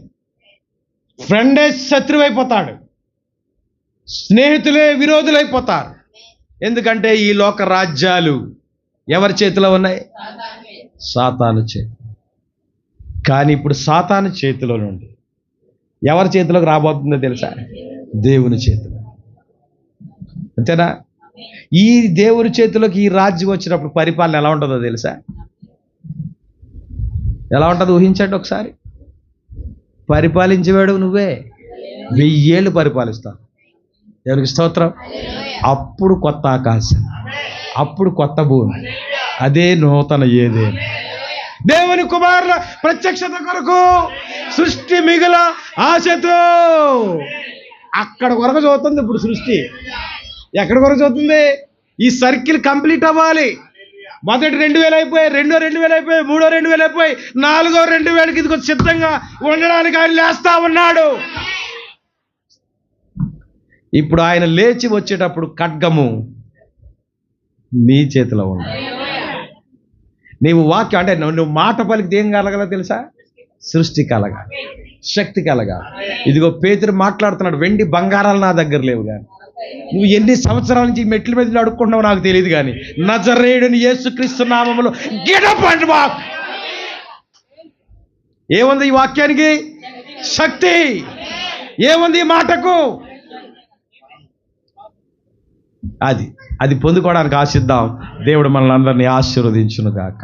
ఫ్రెండే శత్రువైపోతాడు, స్నేహితులే విరోధులైపోతారు. ఎందుకంటే ఈ లోక రాజ్యాలు ఎవరి చేతిలో ఉన్నాయి? సాతాను చేతి. కానీ ఇప్పుడు సాతాను చేతిలో నుండి ఎవరి చేతిలోకి రాబోతుందో తెలుసా? దేవుని చేతిలో. అంతేనా? ఈ దేవుని చేతిలోకి ఈ రాజ్యం వచ్చినప్పుడు పరిపాలన ఎలా ఉంటుందో తెలుసా? ఎలా ఉంటుందో ఊహించండి ఒకసారి. పరిపాలించేవాడు నువ్వే. 1000 ఏళ్ళు పరిపాలిస్తావు. దేవునికి స్తోత్రం. అప్పుడు కొత్త ఆకాశం, అప్పుడు కొత్త భూమి, అదే నూతన ఏదేను. దేవుని కుమారుల ప్రత్యక్షత కొరకు సృష్టి మిగుల ఆశతో అక్కడ కొరకు చూస్తుంది. ఇప్పుడు సృష్టి ఎక్కడ కొరకు చూస్తుంది? ఈ సర్కిల్ కంప్లీట్ అవ్వాలి. మొదటి 2000 అయిపోయి, రెండో 2000 అయిపోయి, మూడో 2000 అయిపోయి, నాలుగో 2000కి ఇదిగో సిద్ధంగా ఉండడానికి ఆయన లేస్తా ఉన్నాడు. ఇప్పుడు ఆయన లేచి వచ్చేటప్పుడు ఖడ్గము నీ చేతిలో ఉండాలి. నీవు వాక్యం అంటే నువ్వు మాట పలికితే ఏం కలగాలో తెలుసా? సృష్టి కలగాలి, శక్తి కలగాలి. ఇదిగో పేతురు మాట్లాడుతున్నాడు, వెండి బంగారాలు నా దగ్గర లేవు కానీ నువ్వు ఎన్ని సంవత్సరాల నుంచి ఈ మెట్ల మీద అడుక్కుంటున్నావు నాకు తెలియదు, కానీ నజరేయుడైన యేసుక్రీస్తు నామములో గెట్ అప్ అండ్ వాక్. ఏముంది ఈ వాక్యానికి? శక్తి. ఏముంది ఈ మాటకు? అది పొందుకోవడానికి ఆశిద్దాం. దేవుడు మనల్ని అందరినీ ఆశీర్వదించును గాక.